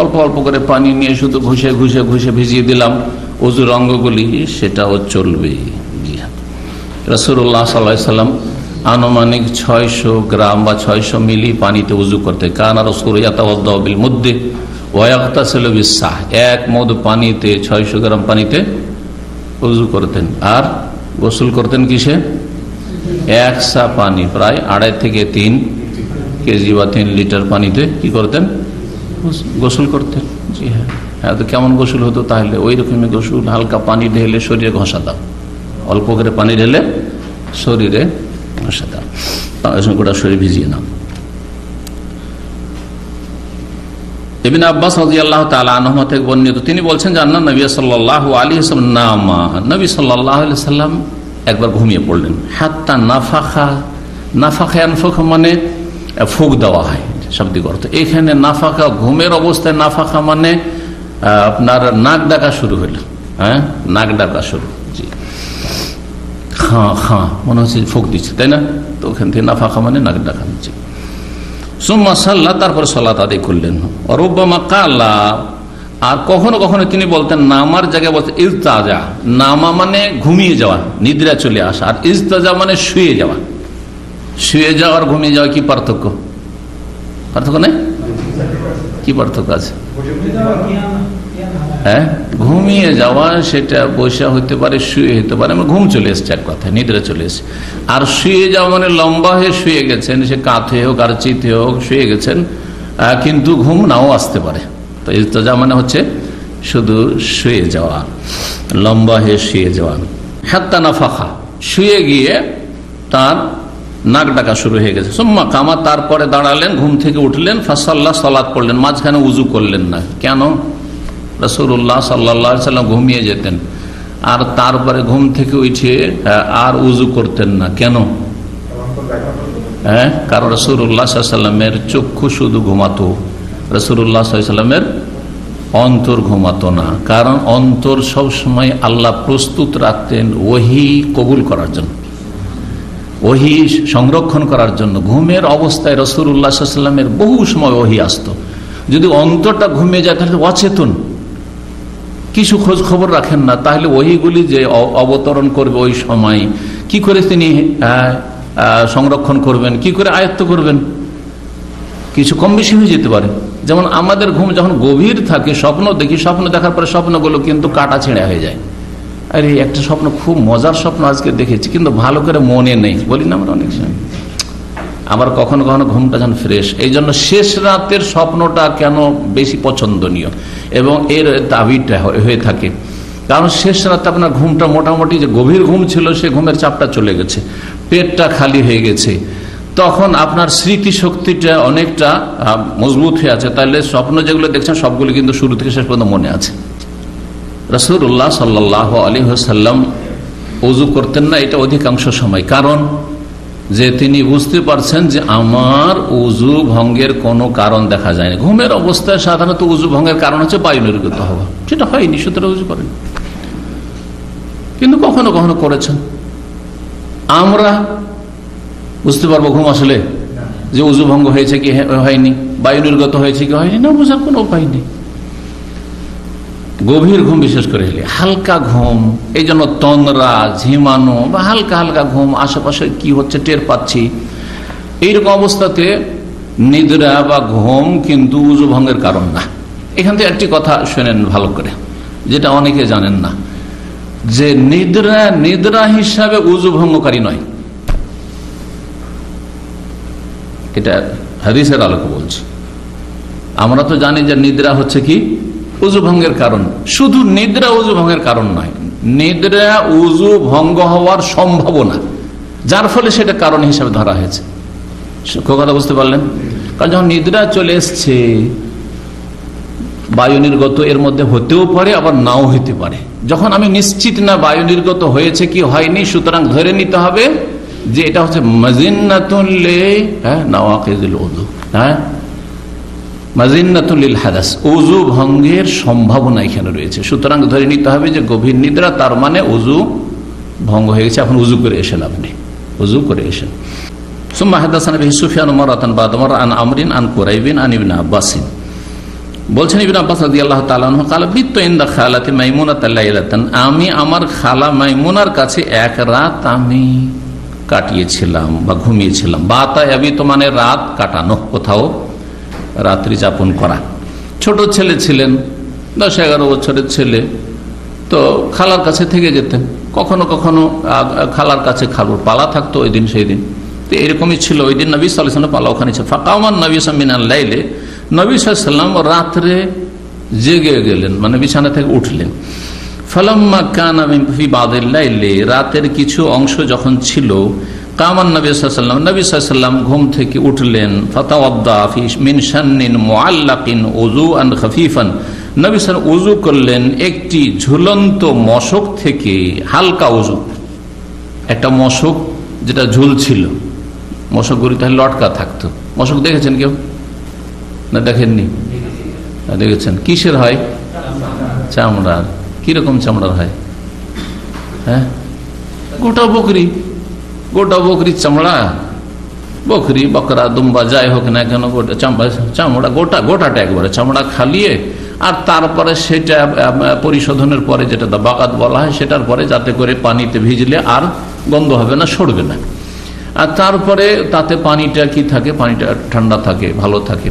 অল্প অল্প করে পানি নিয়ে শুধু ঘুষে ঘুষে ঘুষে ভিজিয়ে দিলাম উযুর অঙ্গগুলি, সেটাও চলবে। রাসূলুল্লাহ সাল্লাল্লাহু আলাইহি ওয়াসাল্লাম আনুমানিক 600 গ্রাম বা 600 মিলি পানিতে উযু করতে। কানা রাসূলুল্লাহ ইয়াতাওয়াদ্দাউ বিল মুদ্দি ওয়া ইয়াগতাসিলু বিস-সাহ, এক মুদ পানিতে 600 গ্রাম পানিতে উযু করতেন, আর গোসল করতেন কিসে? 1 সা পানি, প্রায় 2.5 থেকে 3 কেজি বা 3 লিটার পানিতে কি করতেন? গোসল করতেন। জি হ্যাঁ, তো কেমন গোসল হতো তাহলে? ওই রকমই গোসল, হালকা পানি ঢেলে শরীরে ঘষা দাও, অল্প করে পানি ঢেলে শরীরে ঘষা দাও, গোটা শরীর ভিজিয়ে নাও। ইবনে আব্বাস রাদিয়াল্লাহু তাআলা আনহুমা থেকে বর্ণিত, তিনি বলছেন যে আন্না নবী সাল্লাল্লাহু আলাইহি ওয়াসাল্লাম নামা, নবী সাল্লাল্লাহু আলাইহি ওয়াসাল্লাম একবার ঘুমিয়ে পড়লেন। হাত্তা নাফাখা, নাফাখা ইয়ানফাখু মানে ফুঁক দেওয়া হয় শাব্দিক অর্থ। এখানে নাফাখা ঘুমের অবস্থায়, নাফাখা মানে আপনার নাক ডাকা শুরু হলো, হ্যাঁ নাক ডাকা শুরু। জি, খাঁ খাঁ মনে হচ্ছে ফুঁক দিচ্ছে, তাই না? তো ওখান থেকে নাফাখা মানে নাক ডাকা। জি, সুম্মা সাল্লা, তারপর সালাত আদায় করলেন। রুব্বামা কালা, আর কখনো কখনো তিনি বলতেন নামার জায়গায় বলতেন ইজতাজা। নামা মানে ঘুমিয়ে যাওয়া, নিদ্রা চলে আসা, আর ইজতাজা মানে শুয়ে যাওয়া। শুয়ে যাওয়া আর ঘুমিয়ে যাওয়া কি পার্থক্য? পার্থক্য নেই? কি পার্থক্য আছে? হ্যাঁ, ঘুমিয়ে যাওয়া সেটা বসে হতে পারে, শুয়ে হতে পারে, আমার ঘুম চলে এসছে, এক কথায় নিদ্রা চলে এসছে। আর শুয়ে যাওয়া মানে লম্বা হয়ে শুয়ে গেছেন, সে কাঁথে হোক আর চিতে হোক শুয়ে গেছেন, কিন্তু ঘুম নাও আসতে পারে। তো ইজতিজা মানে হচ্ছে শুধু শুয়ে যাওয়া, লম্বা হয়ে শুয়ে যাওয়া। হাত্তা নাফাখা, শুয়ে গিয়ে তার নাক ডাকা শুরু হয়ে গেছে। সুম্মা কামা, তারপরে দাঁড়ালেন, ঘুম থেকে উঠলেন, ফাসাল্লাহ, সালাত পড়লেন, মাঝখানে উজু করলেন না। কেন? রাসূলুল্লাহ সাল্লাল্লাহু আলাইহি ওয়াসাল্লাম ঘুমিয়ে যেতেন, আর তারপরে ঘুম থেকে উঠে আর উজু করতেন না। কেন? হ্যাঁ, কারণ রাসূলুল্লাহ সাল্লাল্লাহু আলাইহি ওয়াসাল্লামের চক্ষু শুধু ঘুমাতো, রাসূলুল্লাহ সাল্লাল্লাহু আলাইহি ওয়াসাল্লামের অন্তর ঘুমাতো না। কারণ অন্তর সবসময় আল্লাহ প্রস্তুত রাখতেন ওহী কবুল করার জন্য, ওহী সংরক্ষণ করার জন্য। ঘুমের অবস্থায় রাসূলুল্লাহ সাল্লাল্লাহু আলাইহি ওয়াসাল্লামের বহু সময় ওহী আসতো। যদি অন্তরটা ঘুমিয়ে যায় তাহলে অচেতন, কিছু খোঁজ খবর রাখেন না, তাহলে ওহীগুলি যে অবতরণ করবে ওই সময় কি করে তিনি সংরক্ষণ করবেন, কি করে আয়ত্ত করবেন? কিছু কম বেশি হয়ে যেতে পারে। যেমন আমাদের ঘুম যখন গভীর থাকে, স্বপ্ন দেখি, স্বপ্ন দেখার পরে স্বপ্নগুলো কিন্তু কাটা ছেঁড়া হয়ে যায়। আরে একটা স্বপ্ন, খুব মজার স্বপ্ন আজকে দেখেছি, কিন্তু ভালো করে মনে নেই, বলি না আমরা অনেক সময়। আবার কখনো কখনো ঘুমটা যেন ফ্রেশ। এই জন্য শেষ রাতের স্বপ্নটা কেন বেশি পছন্দনীয় এবং এর দাবিটা হয়ে থাকে, কারণ শেষ রাতে আপনার ঘুমটা মোটামুটি, যে গভীর ঘুম ছিল সে ঘুমের চাপটা চলে গেছে, পেটটা খালি হয়ে গেছে, তখন আপনার স্মৃতিশক্তিটা অনেকটা মজবুত হয়ে আছে। তাহলে স্বপ্ন যেগুলো দেখছেন সবগুলো কিন্তু শুরু থেকে শেষ পর্যন্ত মনে আছে। রাসূলুল্লাহ সাল্লাল্লাহু আলাইহি ওয়াসাল্লাম ওযু করতেন না, এটা অধিকাংশ সময়, কারণ যে তিনি বুঝতে পারছেন যে আমার উজু ভঙ্গের কোনো কারণ দেখা যায় না। ঘুমের অবস্থায় সাধারণত উজু ভঙ্গের কারণ হচ্ছে বায়ু নির্গত হওয়া, সেটা হয়নি, সুতরাং উজু করেন। কিন্তু কখনো কখনো করেছেন। আমরা বুঝতে পারবো ঘুম আসলে যে উজু ভঙ্গ হয়েছে কি হয়নি, বায়ু নির্গত হয়েছে কি হয়নি, না বোঝার কোনো উপায় নেই। গভীর ঘুম বিশেষ করে হলে হালকা ঘুম, এই জন্য তন্দ্রা, ঝিমানো বা হালকা হালকা ঘুম, আশেপাশে কি হচ্ছে টের পাচ্ছি, এইরকম অবস্থাতে নিদ্রা বা ঘুম কিন্তু উজু ভঙ্গের কারণ না। এখান থেকে একটি কথা শোনেন ভালো করে, যেটা অনেকে জানেন না, যে নিদ্রা হিসাবে উজু ভঙ্গকারী নয়। এটা হাদিসের আলোকে বলছি। আমরা তো জানি যে নিদ্রা হচ্ছে কি উজু ভঙ্গের কারণ। শুধু নিদ্রা উজু ভঙ্গের কারণ নয়, নিদ্রা উজু ভঙ্গ হওয়ার সম্ভাবনা, যার ফলে সেটা কারণ হিসাবে ধরা হয়েছে। কথা বুঝতে পারলেন? কারণ যখন নিদ্রা চলে এসছে, বায়ু নির্গত এর মধ্যে হতেও পারে, আবার নাও হতে পারে। যখন আমি নিশ্চিত না বায়ু নির্গত হয়েছে কি হয়নি, সুতরাং ধরে নিতে হবে যে এটা হচ্ছে মাজিন্নাতুল লিনাওয়াকিযিল উযু, মাজিন্নাতুল লিল হাদাস, উযু ভঙ্গের সম্ভাবনা এখানে রয়েছে। সুতরাং ধরে নিতে হবে যে গভীর নিদ্রা, তার মানে উযু ভঙ্গ হয়ে গেছে। এখন উযু করে এসেন, আপনি উযু করে এসেন। সুম্মা হাদাসানা বিহি সুফিয়ান মারাতান বা'দা মাররা আন আমরিন আন কুরাইবিন আন ইবনে আব্বাস। বলছেন ইবনে আব্বাস রাদিয়াল্লাহু তাআলা আনহু قال بيت عند خالتي ميمونة ليلة, আমি আমার খালা মাইমুনার কাছে এক রাত আমি কাটিয়েছিলাম বা ঘুমিয়েছিলাম। বাতা ইয়াবিতু মানে রাত কাটানো, কোথাও রাত্রি যাপন করা। ছোট ছেলে ছিলেন, 10-11 বছরের ছেলে, তো খালার কাছে থেকে যেতেন। কখনো কখনো খালার কাছে খালুর পালা থাকতো ওই দিন সেই দিন। তো এরকমই ছিল ওই দিন। নবী সাল্লাল্লাহু আলাইহি ওয়াসাল্লাম পালা ওখানে ছিল। ফাকামান নবী সাল্লাল্লাহু আলাইহি ওয়াসাল্লাম মিনাল লাইলে, নবী সাল্লাল্লাহু আলাইহি ওয়াসাল্লাম রাত্রে জেগে গেলেন, মানে বিছানা থেকে উঠলেন। ফালাম্মা কানা ফি বাদিল লাইলি, রাতের কিছু অংশ যখন ছিল, কামান নবী সাল্লাল্লাহু আলাইহি ওয়াসাল্লাম, নবী সাল্লাল্লাহু আলাইহি ওয়াসাল্লাম ঘুম থেকে উঠলেন। ফাতাওয়াদ্দা ফি মিন শান্নিন মুআল্লাকিন উযুআন খাফিফান, নবী সাল্লাল্লাহু আলাইহি ওয়াসাল্লাম উযু করলেন একটি ঝুলন্ত মশক থেকে, হালকা উযু। একটা মশক যেটা ঝুলছিল, মশকগুলি তাহলে লটকা থাকতো। মশক দেখেছেন কেউ? না দেখেননি? দেখেছেন? কিসের হয়? চামড়ার। কিরকম চামড়ার হয়? হ্যাঁ, গোটা বকরির চামড়া, বকরি বকরা দুম্বা যাই হোক না কেন, চামড়া গোটাটা একবারে চামড়া খালিয়ে আর তারপরে সেটা পরিশোধনের পরে যেটা বাকাত বলা হয় সেটার পরে যাতে করে পানিতে ভিজলে আর গন্ধ হবে না, সরবে না। আর তারপরে তাতে পানিটা কি থাকে, পানিটা ঠান্ডা থাকে, ভালো থাকে।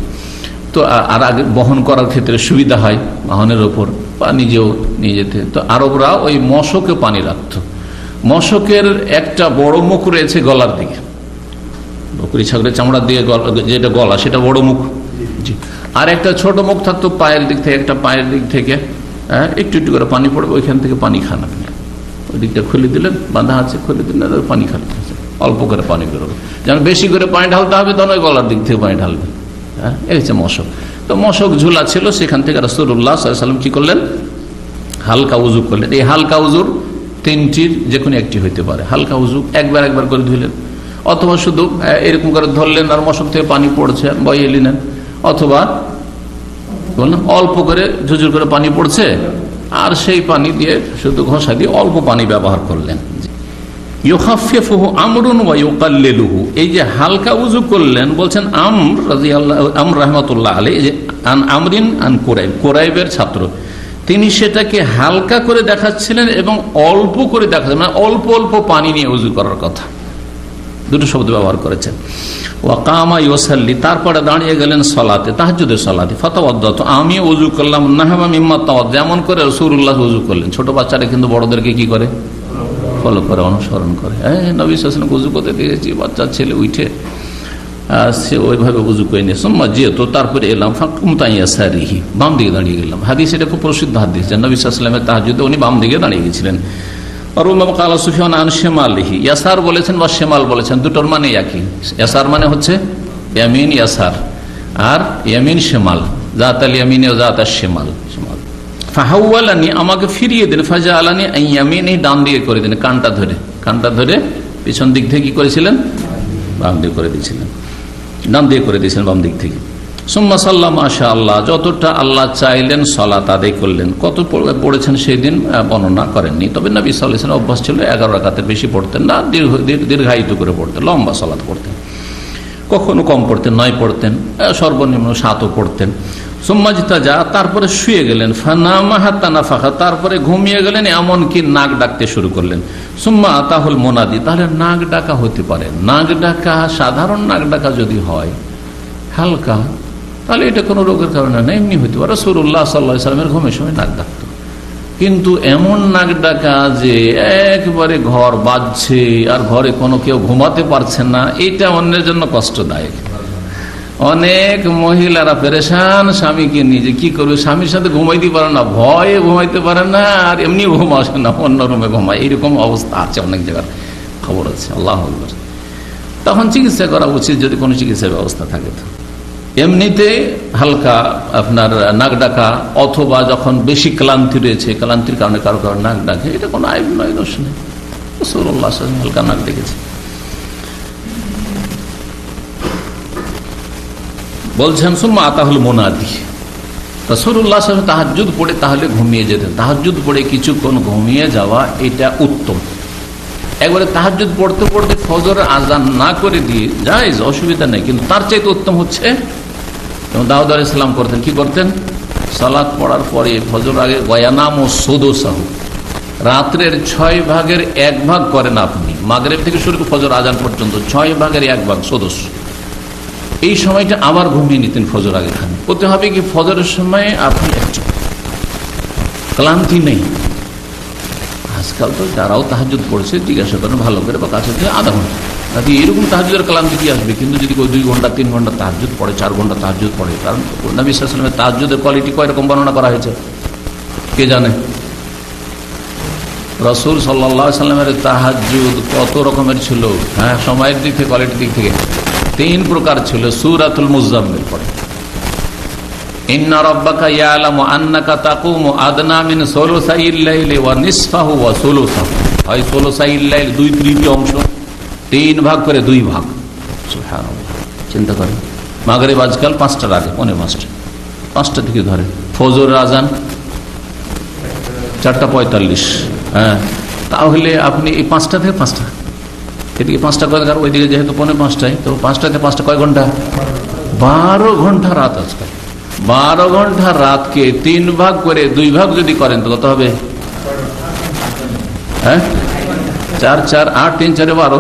তো আর আগে বহন করার ক্ষেত্রে সুবিধা হয় বাহনের ওপর বা নিজেও নিয়ে যেতে। তো আরবরা ওই মশকে পানি রাখত। মশকের একটা বড় মুখ রয়েছে গলার দিকে, বকরি ছাগলের চামড়া দিয়ে যেটা গলা সেটা বড় মুখ, আর একটা ছোট মুখ থাকতো পায়ের দিক থেকে, একটা পায়ের দিক থেকে একটু একটু করে পানি পড়বে, ওইখান থেকে পানি খান আপনি। ওই দিকটা খুলে দিলেন, বাঁধা আছে, খুলে দিলেন, পানি খান, অল্প করে পানি বেরোবে। যেন বেশি করে পানি ঢালতে হবে তখন ওই গলার দিক থেকে পানি ঢালবেন। এই হচ্ছে মশক। তো মশক ঝুলা ছিল, সেখান থেকে রাসূলুল্লাহ সাল্লাল্লাহু আলাইহি ওয়াসাল্লাম কি করলেন, হালকা উযু করলেন। এই হালকা উযুর তিনটির যে কোনো একটি হইতে পারে। হালকা উযু একবার করে ধুইলেন, অথবা শুধু এরকম করে ধরলেন আর মশক থেকে পানি পড়ছে বয়ে নিলেন, অথবা বললাম অল্প করে ঝুরঝুর করে পানি পড়ছে আর সেই পানি দিয়ে শুধু ঘষা দিয়ে অল্প পানি ব্যবহার করলেন। ইউখাফফিফুহু আমরুন ওয়া ইউকাল্লিলুহু, এই যে হালকা উযু করলেন বলছেন আমর রাহমাতুল্লাহ আলাইহি, যে আন আমরিন আন কুরাইবের ছাত্র, তিনি সেটাকে হালকা করে দেখাচ্ছিলেন এবং অল্প করে দেখাচ্ছেন, মানে অল্প অল্প পানি নিয়ে উযু করার কথা, দুটো শব্দ ব্যবহার করেছেন। ওয়াকামা ইউসাল্লি, তারপরে দাঁড়িয়ে গেলেন সলাতে, তাহাজ্জুদের সলাতে। ফাতাওয়াদ্দাতু, আমি ওযু করলাম, নাহাবা মিম্মা তাওয়াদ্দা, যেমন করে রাসূলুল্লাহ ওযু করলেন। ছোট বাচ্চারা কিন্তু বড়দেরকে কি করে, ফলো করে, অনুসরণ করে। নবী সাল্লাল্লাহু আলাইহি ওয়াসাল্লাম ওযু করতে দেখেছি, বাচ্চা ছেলে উঠে সে ওইভাবে উযু করে নিয়ে সুম্মা যেহেতু তারপরে এলাম ফাকুমতা ইয়াসারিহি, বাম দিকে দাঁড়িয়ে গেলাম। হাদিস এটা খুব প্রসিদ্ধ হাদিস, যে নবী সাল্লাল্লাহু আলাইহি ওয়াসাল্লামের তাহাজ্জুদে উনি বাম দিকে দাঁড়িয়ে গেছিলেন। ইয়াসার বলেছেন বা শেমাল বলেছেন, দুটোর মানে একই। ইয়াসার মানে হচ্ছে ইয়ামিন ইয়াসার, আর ইয়ামিন শেমাল, জাত আল ইয়ামিন ও জাত আল শেমাল। ফাহাওয়ালানি, আমাকে ফিরিয়ে দেন, ফাজাআলানি আন ইয়ামিনি, ডান দিকে করে দেন, কানটা ধরে পিছন দিক থেকে কি করেছিলেন, বাম দিকে করে দিয়েছিলেন, ডান দিকে করে দিয়েছিলেন বাম দিক থেকে। সুম্মা সাল্লাম মাশাআল্লাহ, যতটা আল্লাহ চাইলেন সালাত আদায় করলেন। কত পড়েছেন সেই দিন বর্ণনা করেননি, তবে নবী সাল্লাল্লাহু আলাইহি ওয়াসাল্লাম অভ্যাস ছিল 11 রাকাতের বেশি পড়তেন না, দীর্ঘায়িত করে পড়তেন, লম্বা সালাত পড়তেন। কখনো কম পড়তেন, 9 পড়তেন, সর্বনিম্ন 7ও পড়তেন। সুম্মা জিতাজা, তারপরে শুয়ে গেলেন। ফানামা হাত্তা নাফাখা, তারপরে ঘুমিয়ে গেলেন, এমনকি নাক ডাকতে শুরু করলেন। সুম্মা আতাহুল মুনাদি, তাহলে নাক ডাকা হতে পারে। নাক ডাকা, সাধারণ নাক ডাকা যদি হয় হালকা, তাহলে এটা কোনো রোগের কারণে না, এমনি হইতে পারে। রাসূলুল্লাহ সাল্লাল্লাহু আলাইহি ওয়াসাল্লামের ঘুমের সময় নাক ডাকত, কিন্তু এমন নাক ডাকা যে একবারে ঘর বাজছে আর ঘরে কোনো কেউ ঘুমাতে পারছে না, এটা অন্যের জন্য কষ্টদায়ক। অনেক মহিলারা পেরেশান স্বামীকে নিজে কি করবে, স্বামীর সাথে ঘুমাইতে পারে না, ভয়ে ঘুমাইতে পারে না, আর এমনি ঘুম আসে না, অন্য রুমে ঘুমায়, এইরকম অবস্থা আছে, অনেক জায়গার খবর আছে। আল্লাহ আকবার। তখন চিকিৎসা করা উচিত, যদি কোনো চিকিৎসার ব্যবস্থা থাকে। তো এমনিতে হালকা আপনার নাক ডাকা, অথবা যখন বেশি ক্লান্তি রয়েছে, ক্লান্তির কারণে কারো নাক ডাকে, এটা কোনো আইব নয়, দোষ নেই। রাসূলুল্লাহ সাল্লাল্লাহু আলাইহি ওয়াসাল্লাম হালকা নাক ডেকেছে। বলছেন সুম্মা আতাহুল মুনাদি, রাসূলুল্লাহ সাল্লাল্লাহু আলাইহি ওয়াসাল্লাম তাহাজ্জুদ পড়ে তাহলে ঘুমিয়ে যেতেন। তাহাজ্জুদ পড়ে কিছুক্ষণ ঘুমিয়ে যাওয়া এটা উত্তম। একবারে তাহাজ্জুদ পড়তে পড়তে ফজর আজান না করে দিয়ে জায়েজ, অসুবিধা নেই, কিন্তু তার চাইতে উত্তম হচ্ছে দাউদ আলাইহিস সালাম করতেন। কি করতেন, সালাত পড়ার পরে ফজর আগে ওয়ানামু সুদুসাহু, রাত্রের 6 ভাগের 1 ভাগ করেন আপনি, মাগরিব থেকে শুরু করে ফজর আজান পর্যন্ত 6 ভাগের 1 ভাগ সুদুস, এই সময়টা আবার ঘুমিয়ে নিতেন ফজর আগে খান। করতে হবে কি, ফজরের সময় আপনি একটু ক্লান্তি নেই। আজকাল তো যারাও তাহাজ্জুদ পড়ছে জিজ্ঞাসা করেন ভালো করে, বা কাছে আধা ঘন্টা, তাতে এরকম তাহাজ্জুদের ক্লান্তি কি আসবে। কিন্তু যদি 2 ঘন্টা 3 ঘন্টা তাহাজ্জুদ পড়ে, 4 ঘন্টা তাহাজ্জুদ পড়ে, কারণ নবী সাল্লাল্লাহু আলাইহি ওয়াসাল্লামের তাহাজ্জুদের কোয়ালিটি কয় রকম বর্ণনা করা হয়েছে কে জানে। রাসূল সাল্লাল্লাহু আলাইহি ওয়াসাল্লামের তাহাজ্জুদ কত রকমের ছিল, সময়ের দিক থেকে, কোয়ালিটির দিক থেকে 3 প্রকার ছিল। সূরাতুল মুজাম্মিল পড়ে, ইন্না রাব্বাকা ইয়ালামু আন্নাকা তাকুমু আদনা মিন সুলুসাইল লাইলি ওয়া নিসফাহু ওয়া সুলুসাহু, হয় সুলুসাইল লাইল 2/3 অংশ, 3 ভাগ করে 2 ভাগ। সুবহানাল্লাহ, চিন্তা করেন। মাগরিব আজকাল 5টার আগে, 5:45, 5টা থেকে ধরে। ফজর আজান 4:45, তাহলে আপনি এই 5টা থেকে 5টা, এদিকে 5টা করে, আর ওইদিকে যেহেতু 4:45, তো 5টা থেকে 5টা কয় ঘন্টা, 12 ঘন্টা রাত। আজকাল 12 ঘন্টা রাতকে 3 ভাগ করে 2 ভাগ যদি করেন তো কত হবে? হ্যাঁ, 4 4 8 3 4 12,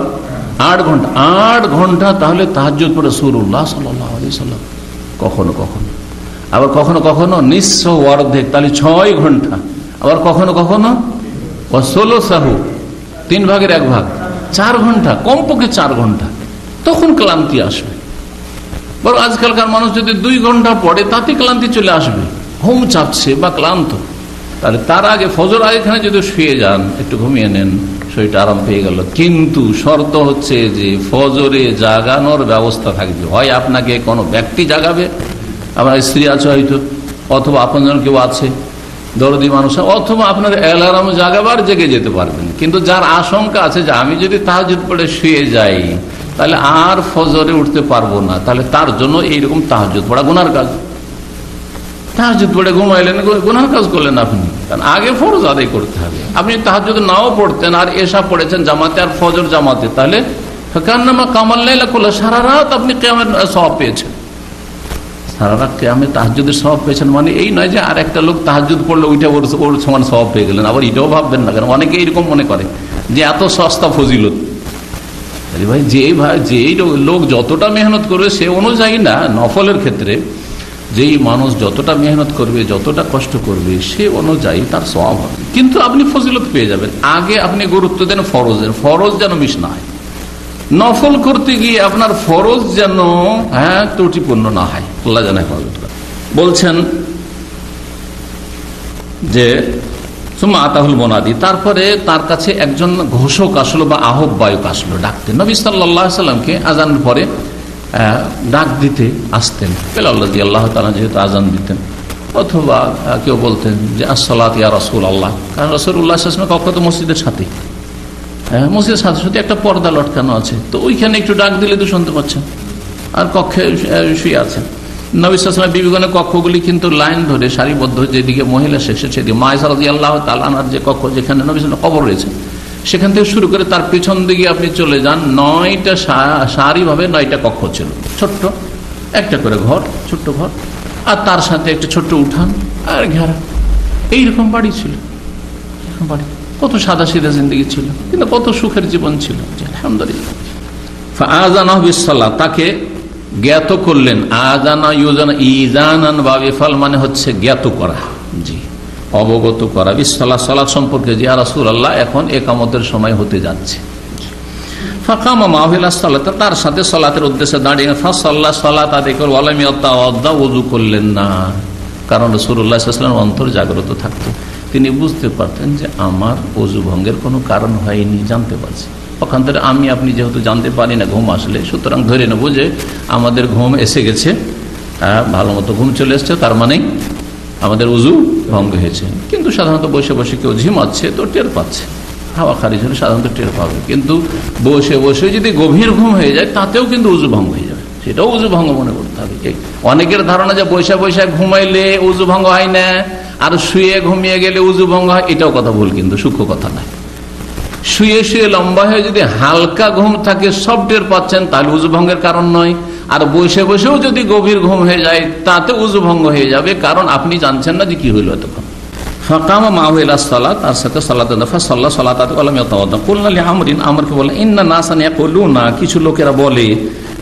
8 ঘন্টা। 8 ঘন্টা তাহলে তাহাজ্জুদ পড়ে রাসূলুল্লাহ সাল্লাল্লাহু আলাইহি ওয়াসাল্লাম। কখনো কখনো, আবার কখনো কখনো নিঃস্ব অর্ধেক, তাহলে 6 ঘন্টা। আবার কখনো কখনো ওয়াসলুসাহু, 3 ভাগের 1 ভাগ, 4 ঘন্টা, কমপক্ষে 4 ঘন্টা। তখন ক্লান্তি আসবে। বরং আজকালকার মানুষ যদি 2 ঘন্টা পড়ে তাতে ক্লান্তি চলে আসবে, ঘুম চাপছে বা ক্লান্ত। তাহলে তার আগে ফজর আগেখানে যদি শুয়ে যান, একটু ঘুমিয়ে নেন, শরীরটা আরাম পেয়ে গেল। কিন্তু শর্ত হচ্ছে যে ফজরে জাগানোর ব্যবস্থা থাকবে। হয় আপনাকে কোনো ব্যক্তি জাগাবে, আপনার স্ত্রী আছে হয়তো, অথবা আপনজন কেউ আছে দরদি মানুষ, অথবা আপনার অ্যালার্ম জাগাবার জেগে যেতে পারবেন। কিন্তু যার আশঙ্কা আছে যে আমি যদি তাহাজ্জুদ পড়ে শুয়ে যাই তাহলে আর ফজরে উঠতে পারবো না, তাহলে তার জন্য এইরকম তাহাজ্জুদ পড়া গুনার কাজ। তাহাজ্জুদ পড়ে ঘুমাইলেন, গুনার কাজ করলেন আপনি। কারণ আগে ফরজ আদায় করতে হবে। আপনি তাহাজ্জুদ নাও পড়তেন আর এশা পড়েছেন জামাতে আর ফজর জামাতে, তাহলে কান্নামা কামাল লাইলা কুল্লা, সারা রাত আপনি কিয়ামের সওয়াব পেয়েছেন। সারা রাত কিয়ামে তাহাজ্জুদের সওয়াব পেয়েছেন মানে এই নয় যে আর একটা লোক তাহাজ্জুদ পড়লে ওইটা ওর সমান সওয়াব পেয়ে গেলেন। আবার এটাও ভাববেন না, কারণ অনেকে এইরকম মনে করে যে এত সস্তা ফজিলত। ভাই যেই লোক যতটা মেহনত করবে সে অনুযায়ী না, নফলের ক্ষেত্রে যেই মানুষ যতটা মেহনত করবে, যতটা কষ্ট করবে, সে অনুযায়ী তার সওয়াব হবে। কিন্তু আপনি ফজিলত পেয়ে যাবেন। আগে আপনি গুরুত্ব দেন ফরজের, ফরজ যেন মিস না হয়। নফল করতে গিয়ে আপনার ফরজ যেন ত্রুটিপূর্ণ না হয়, আল্লাহ জানে। বলছেন যে আতাহুল মোনাদি, তারপরে তার কাছে একজন ঘোষক আসলো বা আহ্বায়ক আসলো ডাকতে। নবী সাল্লাল্লাহু আলাইহি সাল্লামকে আজানের পরে ডাক দিতে আসতেন বেলাল রাদিয়াল্লাহু তাআলা, যেহেতু আজান দিতেন। অথবা কেউ বলতেন যে আসসালাত ইয়া রাসূলুল্লাহ, কারণ রাসূলুল্লাহ সাল্লাল্লাহু আলাইহি ওয়াসাল্লাম কক্ষ তো মসজিদের সাথে, মসজিদের সাথে সাথে একটা পর্দা লটকানো আছে, তো ওইখানে একটু ডাক দিলে তো শুনতে পাচ্ছেন। আর কক্ষে শুয়ে আছেন নবী সাল্লাল্লাহু আলাইহি ওয়াসাল্লাম। বিবিগণের কক্ষগুলি কিন্তু লাইন ধরে সারিবদ্ধ, যেদিকে মহিলা শেষে সেদিকে মায়েশা রাদিয়াল্লাহু তাআলা আনহার যে কক্ষ, যেখানে নবী সাল্লাল্লাহু আলাইহি ওয়াসাল্লাম কবর রয়েছে, সেখান থেকে শুরু করে তার পিছন দিকে আপনি চলে যান, 9টা সারিভাবে 9টা কক্ষ ছিল, ছোট্ট একটা করে ঘর, ছোট্ট ঘর, আর তার সাথে একটা ছোট্ট উঠান আর ঘেরা। এইরকম বাড়ি ছিল, বাড়ি কত সাদা সিধা জিন্দেগি ছিল, কিন্তু কত সুখের জীবন ছিল। আলহামদুলিল্লাহ। ফাআযানাহু বিস-সালাত, তাকে জ্ঞাত করলেন। আযানা ইউযানা ইযানান বা বিফাল মানে হচ্ছে জ্ঞাত করা, জি, অবগত করা। বিস-সালাত, সালাত সম্পর্কে, যে ইয়া রাসূলুল্লাহ এখন ইকামতের সময় হতে যাচ্ছে। ফাকামা মাহু ইলা-সালাত, তার সাথে সালাতের উদ্দেশ্যে দাঁড়িয়ে ফাসাল্লা, সালাত আদায় করে, ওয়ালাম ইয়াতাওয়াদ্দা, ওযু করলেন না। কারণ রাসূলুল্লাহ সাল্লাল্লাহু আলাইহি ওয়াসাল্লাম অন্তর জাগ্রত থাকতো, তিনি বুঝতে পারতেন যে আমার ওযু ভঙ্গের কোনো কারণ হয়নি, জানতে পারছি। পক্ষান্তরে আমি আপনি যেহেতু জানতে পারি না ঘুম আসলে, সুতরাং ধরে নেব যে আমাদের ঘুম এসে গেছে, ভালো মতো ঘুম চলে এসছে, তার মানে আমাদের ওযু ভঙ্গ হয়েছে। কিন্তু সাধারণত বসে বসে কেউ ঝিমাচ্ছে তো টের পাচ্ছে, হাওয়া খারিজ হলে সাধারণত টের পাবে। কিন্তু বসে বসে যদি গভীর ঘুম হয়ে যায় তাতেও কিন্তু ওযু ভঙ্গ হয়ে যাবে, সেটাও ওযু ভঙ্গ মনে করতে হবে। অনেকের ধারণা যে বৈশা বৈশা ঘুমাইলে ওযু ভঙ্গ হয় না, আর শুয়ে ঘুমিয়ে গেলে ওযু ভঙ্গ হয়, এটাও কথা ভুল, কিন্তু সূক্ষ্ম কথা নয়। শুয়ে শুয়ে লম্বা হয়ে যদি হালকা ঘুম থাকে, সব টের পাচ্ছেন, তাহলে ওযু ভঙ্গের কারণ নয়। আর বসে বসেও যদি গভীর ঘুম হয়ে যায় তাতে ওযু ভঙ্গ হয়ে যাবে, কারণ আপনি জানছেন না যে কি হইল এতক্ষণ। ফাকামা মাহু ইলা-সালাত, তার সাথে সালাত ফাসাল্লা সালাত আদায় ওয়ালাম ইয়াতাওয়াদ্দা। কুলনা লিআমরিন, আমরকে বলে ইন্না নাসান ইয়াকুলুনা, কিছু লোকেরা বলে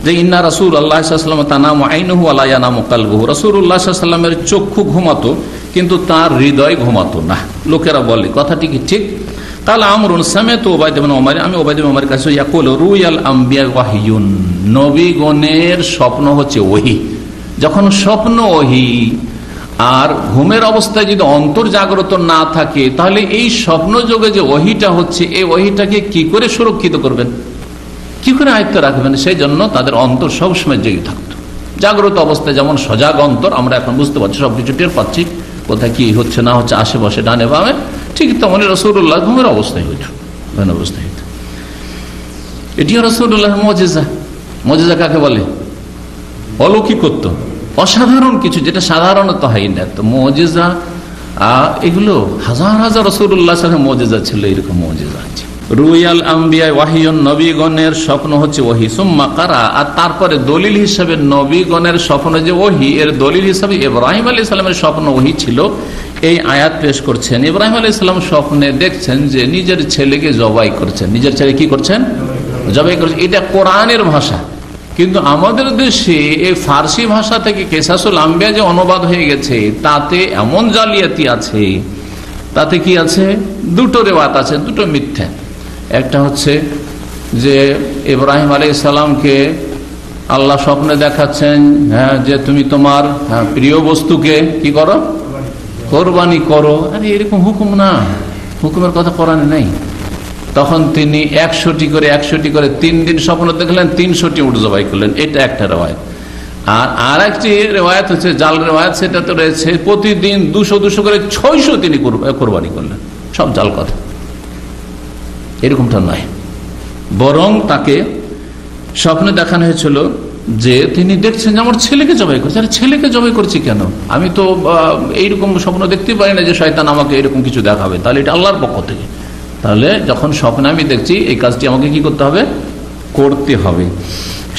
যে ইন্না রাসূলুল্লাহ সাল্লাল্লাহু আলাইহি ওয়াসাল্লাম তানামু আইনুহু ওয়া লা ইয়ানামু কলবুহু, রাসূলুল্লাহ সাল্লাল্লাহু আলাইহি ওয়াসাল্লামের চক্ষু ঘুমাতো কিন্তু তার হৃদয় ঘুমাতো না। লোকেরা বলে, কথাটি কি ঠিক? কালা আমরুন সামিআতু উবাইদ ইবনে উমার, আমি উবাইদ ইবনে উমারের কাছে ইয়াকুল রুয়াল আম্বিয়া ওয়াহিয়ুন, নবীগণের স্বপ্ন হচ্ছে ওহী। যখন স্বপ্ন ওহী আর ঘুমের অবস্থায় যদি অন্তর জাগ্রত না থাকে, তাহলে এই স্বপ্ন যোগে যে ওহীটা হচ্ছে, এই ওহীটাকে কি করে সুরক্ষিত করবেন, কি করে আয়ত্ত রাখবেন? সেই জন্য তাদের অন্তর সবসময় জেগে থাকতো। জাগ্রত অবস্থায় যেমন সজাগ অন্তর, আমরা এখন বুঝতে পারছি, সবকিছু টের পাচ্ছি, কোথায় কি হচ্ছে না হচ্ছে, আশেপাশে ডানে বামে, ঠিক তেমনি রাসূলুল্লাহ ঘুমের অবস্থায় হইত, ঘুমের অবস্থায় হইত। এটিও রাসূলুল্লাহর মুজিজা। মুজিজা কাকে বলে? অলৌকিকত্ব, অসাধারণ কিছু, যেটা সাধারণত হয় না। তো মুজিজা, এগুলো হাজার হাজার রাসূলুল্লাহ সাল্লাল্লাহু আলাইহি ওয়াসাল্লাম মুজিজা ছিল, এরকম মুজিজা আছে। রুয়াল আম্বিয়া ওয়াহিয়ুন, নবীগণের স্বপ্ন হচ্ছে ওহী। সুম্মা কারা, আর তারপরে দলিল হিসাবে নবীগণের স্বপ্ন যে ওহী, এর দলিল হিসাবে ইব্রাহিম আলাইহিস সালামের স্বপ্ন ওহী ছিল। এই আয়াত পেশ করছেন। ইব্রাহিম আলাইহিস সালাম স্বপ্নে দেখছেন যে নিজের ছেলেকে জবাই করছেন। নিজের ছেলে কি করছেন? জবাই করছেন। এটা কোরআনের ভাষা, কিন্তু আমাদের দেশে এই ফার্সি ভাষা থেকে কিসাসুল আম্বিয়া যে অনুবাদ হয়ে গেছে, তাতে এমন জালিয়াতি আছে। তাতে কি আছে? দুটো রেওয়াত আছে, দুটো মিথ্যা। একটা হচ্ছে যে ইব্রাহিম আলাইহিস সালামকে আল্লাহ স্বপ্নে দেখাচ্ছেন, হ্যাঁ, যে তুমি তোমার প্রিয় বস্তুকে কি করো? কোরবানি করো। আরে এরকম হুকুম না, হুকুমের কথা কোরআনে নেই। তখন তিনি 100টি করে 3 দিন স্বপ্ন দেখলেন, 300টি উট জবাই করলেন। এটা একটা রেওয়ায়ত। আর একটি রেওয়ায়ত হচ্ছে জাল রেওয়ায়ত, সেটা তো রয়েছে প্রতিদিন 200 করে 600 তিনি কোরবানি করলেন। সব জাল কথা, এরকমটা নয়। বরং তাকে স্বপ্নে দেখানো হয়েছিল যে তিনি দেখছেন যে আমার ছেলেকে জবাই করছে। আরে ছেলেকে জবাই করছি কেন? আমি তো এইরকম স্বপ্ন দেখতে পারি না যে শয়তান আমাকে এরকম কিছু দেখাবে। তাহলে এটা আল্লাহর পক্ষ থেকে। তাহলে যখন স্বপ্নে আমি দেখছি, এই কাজটি আমাকে কি করতে হবে? করতে হবে।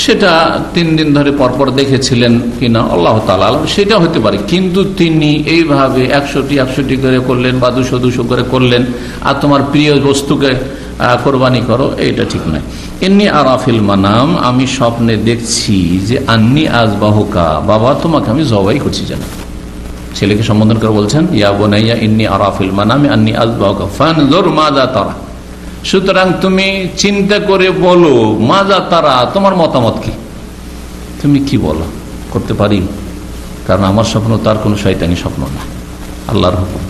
সেটা 3 দিন ধরে পরপর দেখেছিলেন কিনা আল্লাহ তাআলা আলাম, সেটা হতে পারে। কিন্তু তিনি এইভাবে 100টি করে করলেন বা 200 করে করলেন, আর তোমার প্রিয় বস্তুকে কোরবানি করো, এইটা ঠিক নয়। এমনি আরাফিল মানাম, আমি স্বপ্নে দেখছি যে আন্নি আযবাহুকা, বাবা তোমাকে আমি জবাই করছি। যেন ছেলেকে সম্বোধন করে বলছেন, ইয়া বুনাইয়া ইন্নী আরাফিল মানামি আন্নী আযবাহুকা ফানজুর মাযা তারা। সুতরাং তুমি চিন্তা করে বলো, মাজা তারা, তোমার মতামত কি, তুমি কি বলো, করতে পারি? কারণ আমার স্বপ্ন তার কোনো শয়তানি স্বপ্ন না, আল্লাহর হুকুম।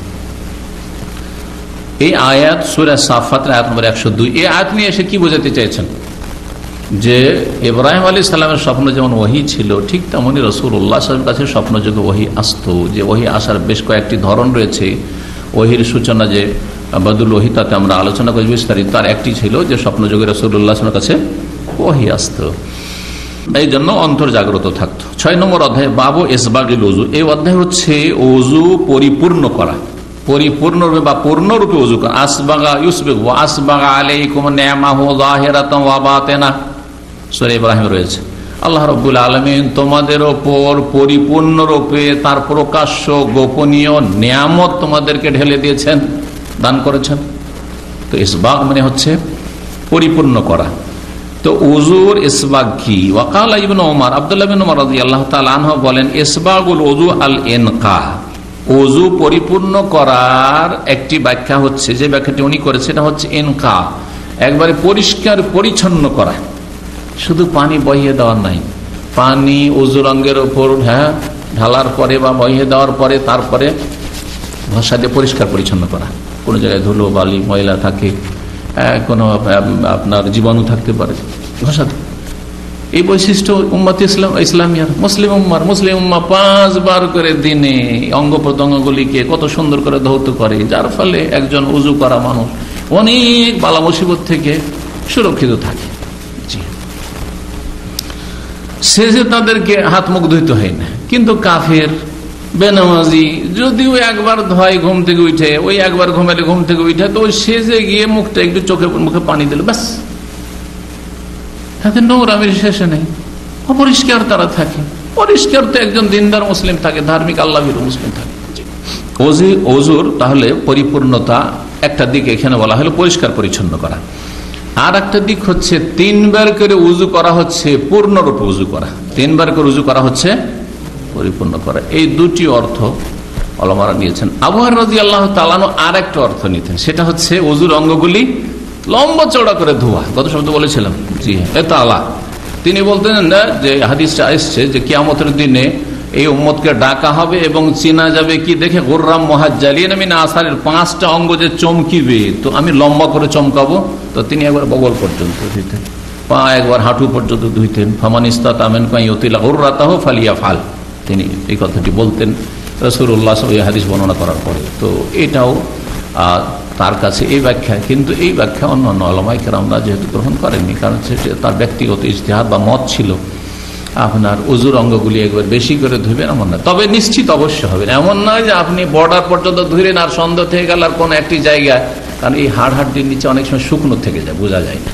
এই আয়াত সূরা সাফাত আয়াত নম্বর 102। এই আয়াত নিয়ে এসে কি বোঝাতে চাইছেন? যে ইব্রাহিম আলাইহিস সালামের স্বপ্ন যেমন ওহী ছিল, ঠিক তেমনি রাসূলুল্লাহ সাল্লাল্লাহু আলাইহি ওয়াসাল্লামের কাছে স্বপ্নযোগে ওহী আসতো। যে ওহী আসার বেশ কয়েকটি ধরন রয়েছে। ওহীর সূচনা যে বাদুল ওহী, তাতে আমরা আলোচনা করি বিস্তারিত। তার একটি ছিল যে স্বপ্নযোগে রাসূলুল্লাহ সাল্লাল্লাহু আলাইহি ওয়াসাল্লামের কাছে ওহী আসতো, এই জন্য অন্তর জাগ্রত থাকতো। 6 নম্বর অধ্যায় বাবু ইসবাগিল ওযু। এই অধ্যায় হচ্ছে ওযু পরিপূর্ণ করা, পরিপূর্ণরূপে বা পূর্ণরূপে ওযু করা। আসবাগা ইউসবিগু ওয়া আসবাগা আলাইকুম নি'মাহু যাহিরাতান ওয়া বাতিনা, সূরা ইব্রাহিম রয়েছে। আল্লাহ রাব্বুল আলামিন তোমাদের ওপর পরিপূর্ণরূপে তার প্রকাশ্য গোপনীয় নিয়ামত তোমাদেরকে ঢেলে দিয়েছেন, দান করেছেন। তো ইসবাগ মানে হচ্ছে পরিপূর্ণ করা। তো ওযুর ইসবাগ কি? ওয়াকালা ইবনে ওমর, আব্দুল্লাহ ইবনে ওমর রাদিয়াল্লাহু তাআলা আনহু বলেন, ইসবাগুল ওযু আল ইনকা, ওযু পরিপূর্ণ করার একটি ব্যাখ্যা হচ্ছে, যে ব্যাখ্যাটি উনি করেছে, সেটা হচ্ছে ইনকা, একবারে পরিষ্কার পরিচ্ছন্ন করা। শুধু পানি বহিয়ে দেওয়ার নাই, পানি ওযুর অঙ্গের ওপর ঢালার পরে বা বহিয়ে দেওয়ার পরে তারপরে ঘষা দিয়ে পরিষ্কার পরিচ্ছন্ন করা। কোনো জায়গায় ধুলো বালি ময়লা থাকে, কোনো আপনার জীবাণু থাকতে পারে, ঘষা। এই বৈশিষ্ট্য উম্মত ইসলামিয়ার, মুসলিম উম্মা 5 বার করে দিনে অঙ্গ প্রত্যঙ্গগুলিকে কত সুন্দর করে ধৌত করে, যার ফলে একজন উযু করা মানুষ অনেক বালা মুসিবত থেকে সুরক্ষিত থাকে। শেষে তাদেরকে হাত মুখ ধুইতে হয় না। কিন্তু কাফের বেনামাজি যদিও একবার ধয় ঘুম থেকে উঠে, ওই একবার ঘুমালে ঘুম থেকে উঠে, তো ওই শেষে গিয়ে মুখটা একটু মুখে পানি দিল, ব্যাস, তাতে নোংরামির শেষে নেই। অপরিষ্কার তারা থাকে। পরিষ্কার তো একজন দিনদার মুসলিম থাকে, ধার্মিক আল্লাহভীরু মুসলিম থাকে। ওযুর তাহলে পরিপূর্ণতা একটা দিক এখানে বলা হলো পরিষ্কার পরিচ্ছন্ন করা। আর একটা দিক হচ্ছে 3 বার করে উযু করা হচ্ছে পূর্ণরূপে উযু করা, 3 বার করে উযু করা হচ্ছে পরিপূর্ণ করা। এই দুটি অর্থ উলামারা নিয়েছেন। আবু হুরায়রা রাদিয়াল্লাহু তাআলা আর একটা অর্থ নিতেন, সেটা হচ্ছে ওযুর অঙ্গগুলি লম্বা চওড়া করে ধোয়া। গত সপ্তাহে বলেছিলাম, জি হ্যাঁ, তিনি বলতেন না যে হাদিসটা আসছে যে কিয়ামতের দিনে এই উম্মতকে ডাকা হবে এবং চেনা যাবে কি দেখে, গুররাম মুহাজ্জালিন মিন আসারিল, 5টা অঙ্গ যে চমকিবে, তো আমি লম্বা করে চমকাবো। তো তিনি একবার বগল পর্যন্ত ধুইতেন, পা একবার হাঁটু পর্যন্ত ধুইতেন। ফামান ইসতাতা মিনকুম ইউতিলা গুররাতাহু ফালিয়াফআল, তিনি এই কথাটি বলতেন রাসূলুল্লাহ এই হাদিস বর্ণনা করার পরে। তো এটাও তার কাছে এই ব্যাখ্যা, কিন্তু এই ব্যাখ্যা অন্যান্য উলামায়ে কেরামরা যেহেতু গ্রহণ করেননি, কারণ সেটা তার ব্যক্তিগত ইজতিহাদ বা মত ছিল। আপনার ওযুর অঙ্গগুলি একবার বেশি করে ধুবেন এমন না, তবে নিশ্চিত অবশ্য হবেন। এমন নয় যে আপনি বর্ডার পর্যন্ত ধুলেন আর সন্দেহ থেকে গেল আর কোনো একটি জায়গায় কারণ এই হাড়টির নিচে অনেক সময় শুকনো থেকে যায়, বোঝা যায় না।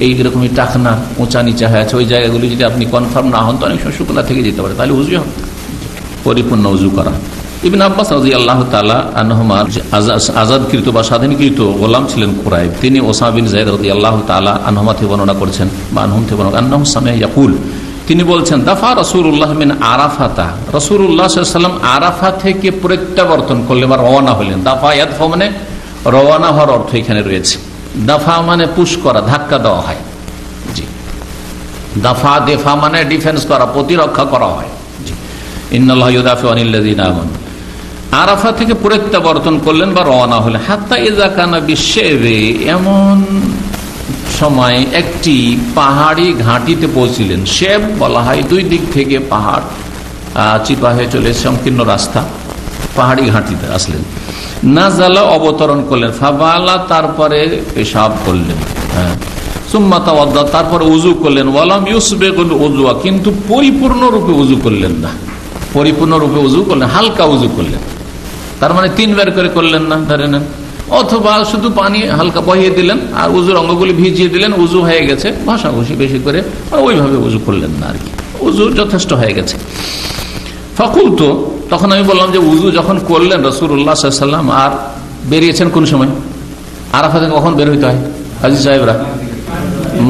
এইরকমই টাকনা উঁচা নিচা হয়ে আছে, ওই জায়গাগুলি যদি আপনি কনফার্ম না হন তো অনেক সময় শুকনা থেকে যেতে পারে, তাহলে উজু হবে, পরিপূর্ণ উজু করা। ইবনে আব্বাস রাদিয়াল্লাহু তাআলা আনহুমা আজাদকৃত বা স্বাধীনকৃত গোলাম ছিলেন কুরাইব, তিনি ওসামা বিন যায়েদ রাদিয়াল্লাহু তাআলা আনহুমা থেকে বর্ণনা করেছেন বা আনহুম থেকে বর্ণনা আন্নাহু সামিআ ইয়াকুল, তিনি বলছেন দাফা রাসূলুল্লাহ মিন আরাফাতা, রাসূলুল্লাহ সাল্লাল্লাহু আলাইহি ওয়াসাল্লাম আরাফা থেকে প্রত্যাবর্তন করলেন বা রওনা হলেন। দাফা ইয়াদফা মানে রওনা হওয়ার অর্থ এখানে রয়েছে। দাফা মানে পুশ করা, ধাক্কা দেওয়া হয়। জি, দাফা দেফা মানে ডিফেন্স করা, প্রতিরক্ষা করা হয়। জি, ইন্নাল্লাহা ইউদাফিউ আনিল্লাযিনা আমানু। আরাফা থেকে প্রত্যাবর্তন করলেন বা রওনা হলেন। হাত্তা ইযা কানা বিশেবে, এমন সময় একটি পাহাড়ি ঘাঁটিতে পৌঁছিলেন। শেব বলা হয় দুই দিক থেকে পাহাড় চিপা হয়ে চলে সংকীর্ণ রাস্তা, পাহাড়ি ঘাঁটিতে আসলেন। নাজালা অবতরণ করলেন, ফাবালা তারপরে পেশাব করলেন, হ্যাঁ, সুম্মা তাওয়াদ্দা তারপরে উজু করলেন, ওয়ালাম ইউসবিগুল উযুয়া কিন্তু পরিপূর্ণরূপে উজু করলেন না, পরিপূর্ণরূপে উজু করলেন, হালকা উজু করলেন। তার মানে 3 বার করে করলেন না, ধরে নেন, অথবা শুধু পানি হালকা বহিয়ে দিলেন আর উজুর অঙ্গগুলি ভিজিয়ে দিলেন, উজু হয়ে গেছে, ঘষাঘষি বেশি করে ওইভাবে উজু করলেন না আর কি, উজু যথেষ্ট হয়ে গেছে। ফাকুলতু, তখন আমি বললাম যে উজু যখন করলেন রাসূলুল্লাহ সাল্লাল্লাহু আলাইহি ওয়াসাল্লাম, আর বেরিয়েছেন কোন সময়? আরাফা থেকে কখন বের হইতে হয় হাজী সাহেবরা?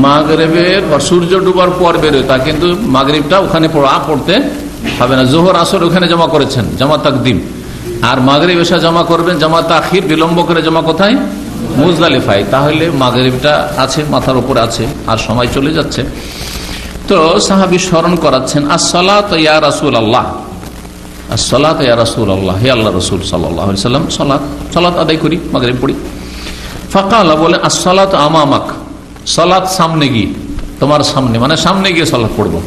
মাগরিবের পর, সূর্য ডুবার পর বের হইতে হয়, কিন্তু মাগরিবটা ওখানে পড়তে হবে না। যোহর আসর ওখানে জমা করেছেন, জামা তাকদিম, আর মাগরিব এশা জমা করবেন জামা তাখির, বিলম্ব করে জমা কোথায়? মুজদালিফায়। তাহলে মাগরিবটা আছে, মাথার উপরে আছে, আর সময় চলে যাচ্ছে। তো সাহাবী স্মরণ করাচ্ছেন, আসসালাতু ইয়া রাসূলুল্লাহ, আসসালাতু ইয়া রাসূলুল্লাহ, হে আল্লাহর রাসূল সাল্লাল্লাহু আলাইহি ওয়াসাল্লাম, সালাত আদায় করি, মাগরিব পড়ি। ফাকালা, বলে আসসালাতু আমামাক, সালাত সামনে গিয়ে, তোমার সামনে, মানে সামনে গিয়ে সালাত পড়বো।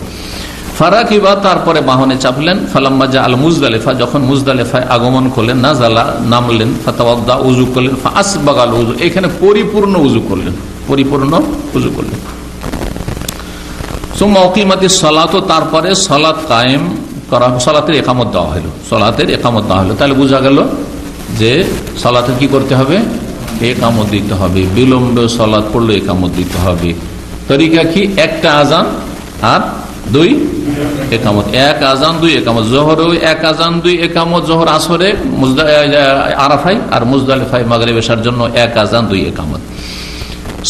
ফারাকিবা তারপরে বাহনে চাপলেন। ফালাম্মা জা আল মুজদালিফা, যখন মুজদালিফায় আগমন করলেন, নাজালা নামলেন, ফাতাওয়াদ্দা উযু করলেন, ফাআসবাগাল উযু, এখানে পরিপূর্ণ উযু করলেন, পরিপূর্ণ উযু করলেন। সুম্মা উকিমাতিস সালাত, তারপরে সালাত কায়েম করা, সালাতের ইকামত দেওয়া হলো, সালাতের ইকামত দেওয়া হলো। তাহলে বোঝা গেল যে সালাতে কি করতে হবে? ইকামত দিতে হবে। বিলম্বে সালাত পড়লে ইকামত দিতে হবে। তরিকা কি? একটা আজান আর 2 একামত, 1 আজান 2 একামত। জোহরেও 1 আজান 2 একামত, জোহর আসরে আরাফাই, আর মুজদালিফায় মাগরিব এশার জন্য 1 আজান 2 একামত।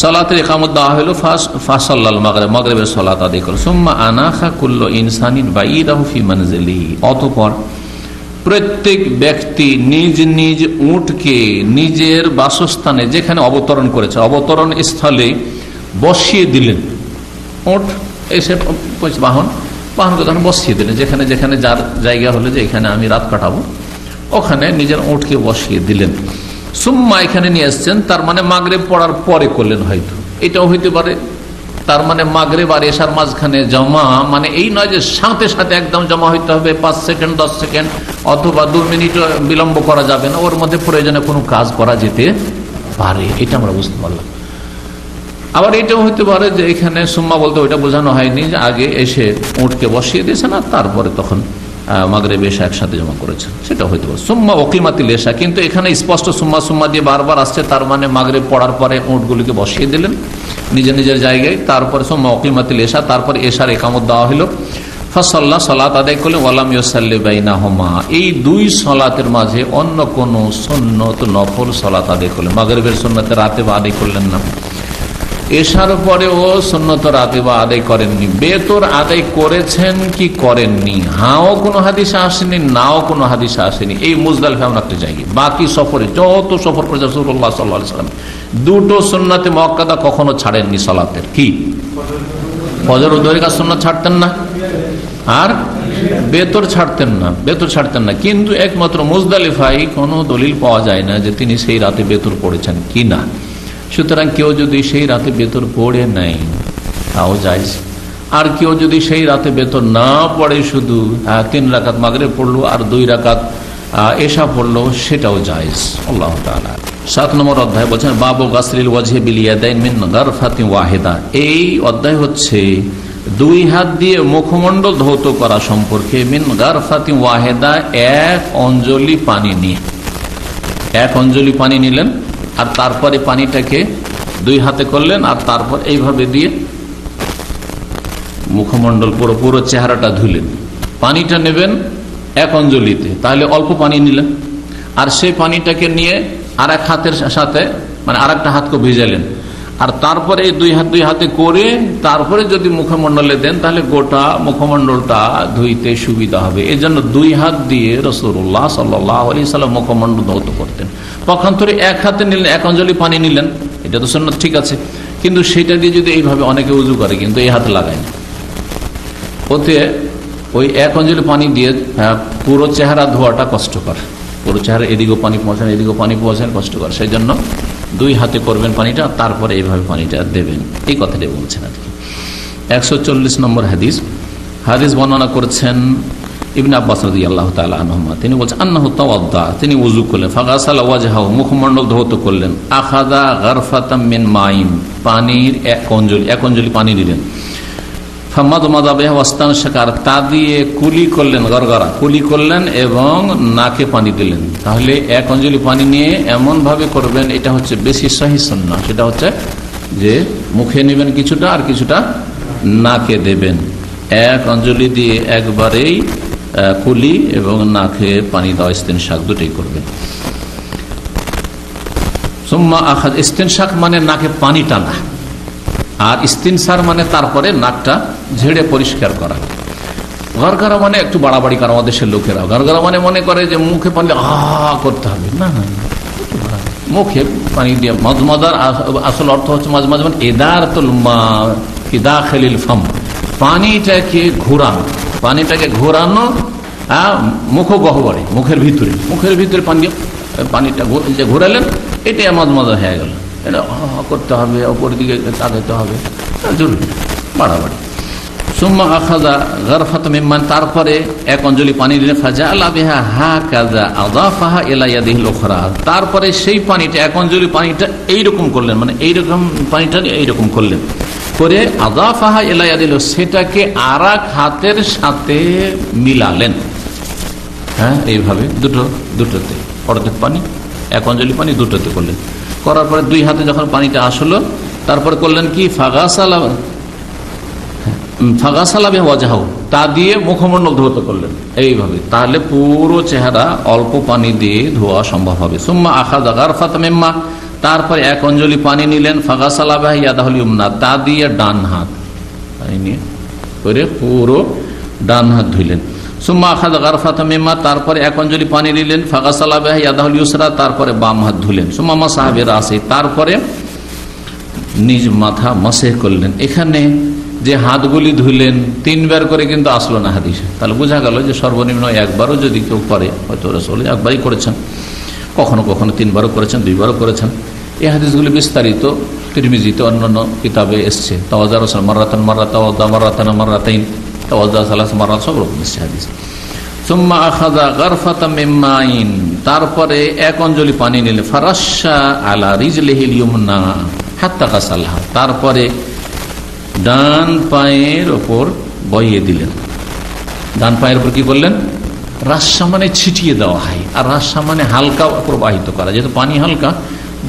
সালাতের ইকামত দেওয়া হলো। ফাসাল্লাল মাগরিব, মাগরিবের সালাত আদায় করল। সুম্মা আনাখা কুল্লু ইনসানিন বাঈদাহু ফি মানজিলিহি, অতঃপর প্রত্যেক ব্যক্তি নিজ নিজ উটকে নিজের বাসস্থানে, যেখানে অবতরণ করেছে, অবতরণ স্থলে বসিয়ে দিলেন। উট এসে বাহনকে তখন বসিয়ে দিলেন, যেখানে যেখানে যার জায়গা হলো যে এখানে আমি রাত কাটাবো, ওখানে নিজের উটকে বসিয়ে দিলেন। সুম্মা এখানে নিয়ে আসছেন, তার মানে মাগরিব পড়ার পরে করলেন, হয়তো এটাও হইতে পারে। তার মানে মাগরিব আর এশার মাঝখানে জমা, মানে এই নয় যে সাথে সাথে একদম জমা হইতে হবে, 5 সেকেন্ড 10 সেকেন্ড অথবা 2 মিনিট বিলম্ব করা যাবে না, ওর মধ্যে প্রয়োজনে কোনো কাজ করা যেতে পারে, এটা আমরা বুঝতে পারলাম। আবার এটাও হইতে পারে যে এখানে সুম্মা বলতে ওইটা বোঝানো হয়নি, যে আগে এসে উটকে বসিয়ে দিয়েছেন আর তারপরে তখন মাগরিব এশা একসাথে জমা করেছেন, সেটা হইতে পারে। সুম্মা ওকিমাতিল এশা, কিন্তু এখানে স্পষ্ট সুম্মা সুম্মা দিয়ে বারবার আসছে, তার মানে মাগরিব পড়ার পরে উটগুলিকে বসিয়ে দিলেন নিজের নিজের জায়গায়। তারপরে সুম্মা ওকিমাতিল এশা, তারপরে এশার ইকামত দেওয়া হলো। ফাসাল্লা, সালাত আদায় করলেন। ওয়ালাম ইউসাল্লি বাইনাহুমা, এই 2 সালাতের মাঝে অন্য কোন সুন্নত নফল সালাত আদায় করলেন। মাগরিবের সুন্নতে রাতে বা আদায় করলেন না, এশার পরেও সুন্নত রাতে বা আদায় করেননি। বেতর আদায় করেছেন কি করেননি, হাও কোনো হাদিসে আসেনি, নাও কোনো হাদিসে আসেনি। এই মুজদালিফা এমন একটা জায়গা, বাকি সফরে যত সফর করেছে রাসূলুল্লাহ সাল্লাল্লাহু আলাইহি ওয়াসাল্লাম 2টো সুন্নাতে মুআক্কাদা কখনো ছাড়েননি সালাতের। কি? ফজর ও দুহরের সুন্নাত ছাড়তেন না, আর বেতর ছাড়তেন না, বেতর ছাড়তেন না। কিন্তু একমাত্র মুজদালিফায় কোনো দলিল পাওয়া যায় না যে তিনি সেই রাতে বেতর পড়েছেন কি না। সুতরাং কেউ যদি সেই রাতে বেতর পড়ে নাই তাও জায়েজ, আর কেউ যদি সেই রাতে বেতর না পড়ে শুধু 3 রাকাত মাগরিব পড়লো আর 2 রাকাত এশা পড়লো, সেটাও জায়েজ। আল্লাহু তাআলা 7 নম্বর অধ্যায় বলছেন বাবু গাসলিল ওয়াজহি বিল ইয়াদাইন মিন গারফাতিন ওয়াহিদা। এই অধ্যায় হচ্ছে 2 হাত দিয়ে মুখমণ্ডল ধৌত করা সম্পর্কে। মিন গারফাতিন ওয়াহিদা, 1 অঞ্জলি পানি নিয়ে, 1 অঞ্জলি পানি নিলেন আর তারপরে পানিটাকে 2 হাতে করলেন, আর তারপর এইভাবে দিয়ে মুখমণ্ডল পুরো চেহারাটা ধুলেন। পানিটা নেবেন 1 অঞ্জলিতে, তাহলে অল্প পানি নিলেন, আর সেই পানিটাকে নিয়ে আর এক হাতের সাথে মানে আর একটা হাতকে ভিজালেন, আর তারপরে এই 2 হাতে করে তারপরে যদি মুখমণ্ডলে দেন তাহলে গোটা মুখমণ্ডলটা ধুইতে সুবিধা হবে। এই জন্য 2 হাত দিয়ে রাসূলুল্লাহ সাল্লাল্লাহু আলাইহি সাল্লাম মুখমণ্ডল ধৌত করতেন। পক্ষান্তরে 1 হাতে নিলেন, 1 অঞ্জলি পানি নিলেন, এটা তো সুন্নাত, ঠিক আছে, কিন্তু সেটা দিয়ে যদি এইভাবে অনেকে উজু করে কিন্তু এই হাত লাগায় না, ওতে ওই 1 অঞ্জলি পানি দিয়ে পুরো চেহারা ধোয়াটা কষ্টকর, পুরো চেহারা এদিকেও পানি পৌঁছান এদিকেও পানি পৌঁছান কষ্টকর। সেই জন্য 2 হাতে করবেন পানিটা, তারপরে এইভাবে পানিটা দেবেন, এই কথাটাই বলছেন আর কি। 140 নম্বর হাদিস বর্ণনা করছেন ইবনে আব্বাস রাদিয়াল্লাহু তাআলা আনহুমা, তিনি বলছেন আন্নাহু তাওয়াদ্দা, তিনি ওযু করলেন, ফাগাসালা ওয়াজহাহু, মুখমণ্ডল ধৌত করলেন, আখাযা গারফাতাম মিন মাইন, পানির 1 অঞ্জলি পানি দিলেন, ফামাদমাদা বিহা ওয়াস্তানশাকা, তা দিয়ে কুলি করলেন, গরগরা কুলি করলেন এবং নাকে পানি দিলেন। তাহলে 1 অঞ্জলি পানি নিয়ে এমন ভাবে করবেন, এটা হচ্ছে বেশি সহিহ সুন্নাহ, সেটা হচ্ছে যে মুখে নেবেন কিছুটা আর কিছুটা নাকে দেবেন। 1 অঞ্জলি দিয়ে একবারেই কুলি এবং নাকে পানি দেওয়া, ইস্তেনশাক দুটোই করবেন। সুম্মা আখায, ইস্তেনশাক মানে নাকে পানি টানা, আর ইস্তিনসার মানে তারপরে নাকটা ঝেড়ে পরিষ্কার করা। গরগরা মানে একটু বাড়াবাড়ি করা, আমাদের দেশের লোকেরা গরগরা মানে মনে করে যে মুখে পানি করতে হবে, না না, মুখে পানি দিয়ে মজমদার আসল অর্থ হচ্ছে মাঝে মাঝে ইদারাতুল মা ফি দাখিলিল ফাম, পানিটাকে ঘোরানো মুখ গহ্বরে, মুখের ভিতরে পানিটা ঘোরালেন, এটাই মজমদা হয়ে গেল। এটা করতে হবে, ওপর দিকে তাকাতে হবে, জরুরি বাড়াবাড়ি। সুম্মা আখাযা গারফাতাম মিন মাইন, তারপরে 1 অঞ্জলি পানি দিলেন, ফাজাআলা বিহা হাকাযা আযাফাহা ইলা ইয়াদিহিল উখরা, তারপরে সেই পানিটা 1 অঞ্জলি পানিটা এইরকম করলেন, মানে এইরকম পানিটা এইরকম করলেন করে, আযাফাহা ইলা ইয়াদিহিল, সেটাকে আরেক হাতের সাথে মিলালেন। হ্যাঁ, এইভাবে দুটোতে অর্ধেক পানি 1 অঞ্জলি পানি দুটোতে করলেন। করার পরে 2 হাতে যখন পানিটা আসলো, তারপরে করলেন কি, ফাগাসালা বিহা ওয়াজহাহু, তা দিয়ে মুখমণ্ডল ধৌত করলেন এইভাবে। তাহলে পুরো চেহারা অল্প পানি দিয়ে ধোয়া সম্ভব হবে। সুম্মা আখাযা গারফাতাম মিন মা, তারপরে 1 অঞ্জলি পানি নিলেন, ফাগাসালা বিহা ইয়াদাহুল ইউমনা, তা দিয়ে ডান হাত পানি নিয়ে করে পুরো ডান হাত ধুইলেন। সুম্মা আখাযা গারফাতাম মিন মা, তারপরে 1 অঞ্জলি পানি নিলেন, ফাগাসালা বিহা ইয়াদাহুল ইউসরা, তারপরে বাম হাত ধুলেন। সুম্মা মাসাহা বিরাসি, তারপরে নিজ মাথা মাসেহ করলেন। এখানে যে হাতগুলি ধুলেন 3 বার করে কিন্তু আসলো না হাদিসে, তাহলে বোঝা গেল যে সর্বনিম্ন 1 বারও যদি কেউ করে, হয়তো রাসূল 1 বারই করেছেন, কখনো কখনো 3 বারও করেছেন, 2 বারও করেছেন। এই হাদিসগুলি বিস্তারিত তিরমিজিতে অন্যান্য কিতাবে এসছে, তাওয়াজ্জা রাসূল মাররাতান মাররা, তাওয়াজ্জা মাররাতান মাররাতাইন, তাওয়াজ্জা সালাস মাররা, সব রকম এসছে হাদিস। সুম্মা আখাযা গারফাতাম মিন মাইন, তারপরে 1 অঞ্জলি পানি নিলেন, ফারাশা আলা রিজলিহিল ইউমনা হাত্তা গাসালহা, তারপরে ডান পায়ের ওপর বইয়ে দিলেন। ডান পায়ের উপর কি করলেন, রাশা মানে ছিটিয়ে দেওয়া হয়, আর রাশা মানে হালকা প্রবাহিত করা, যেহেতু পানি হালকা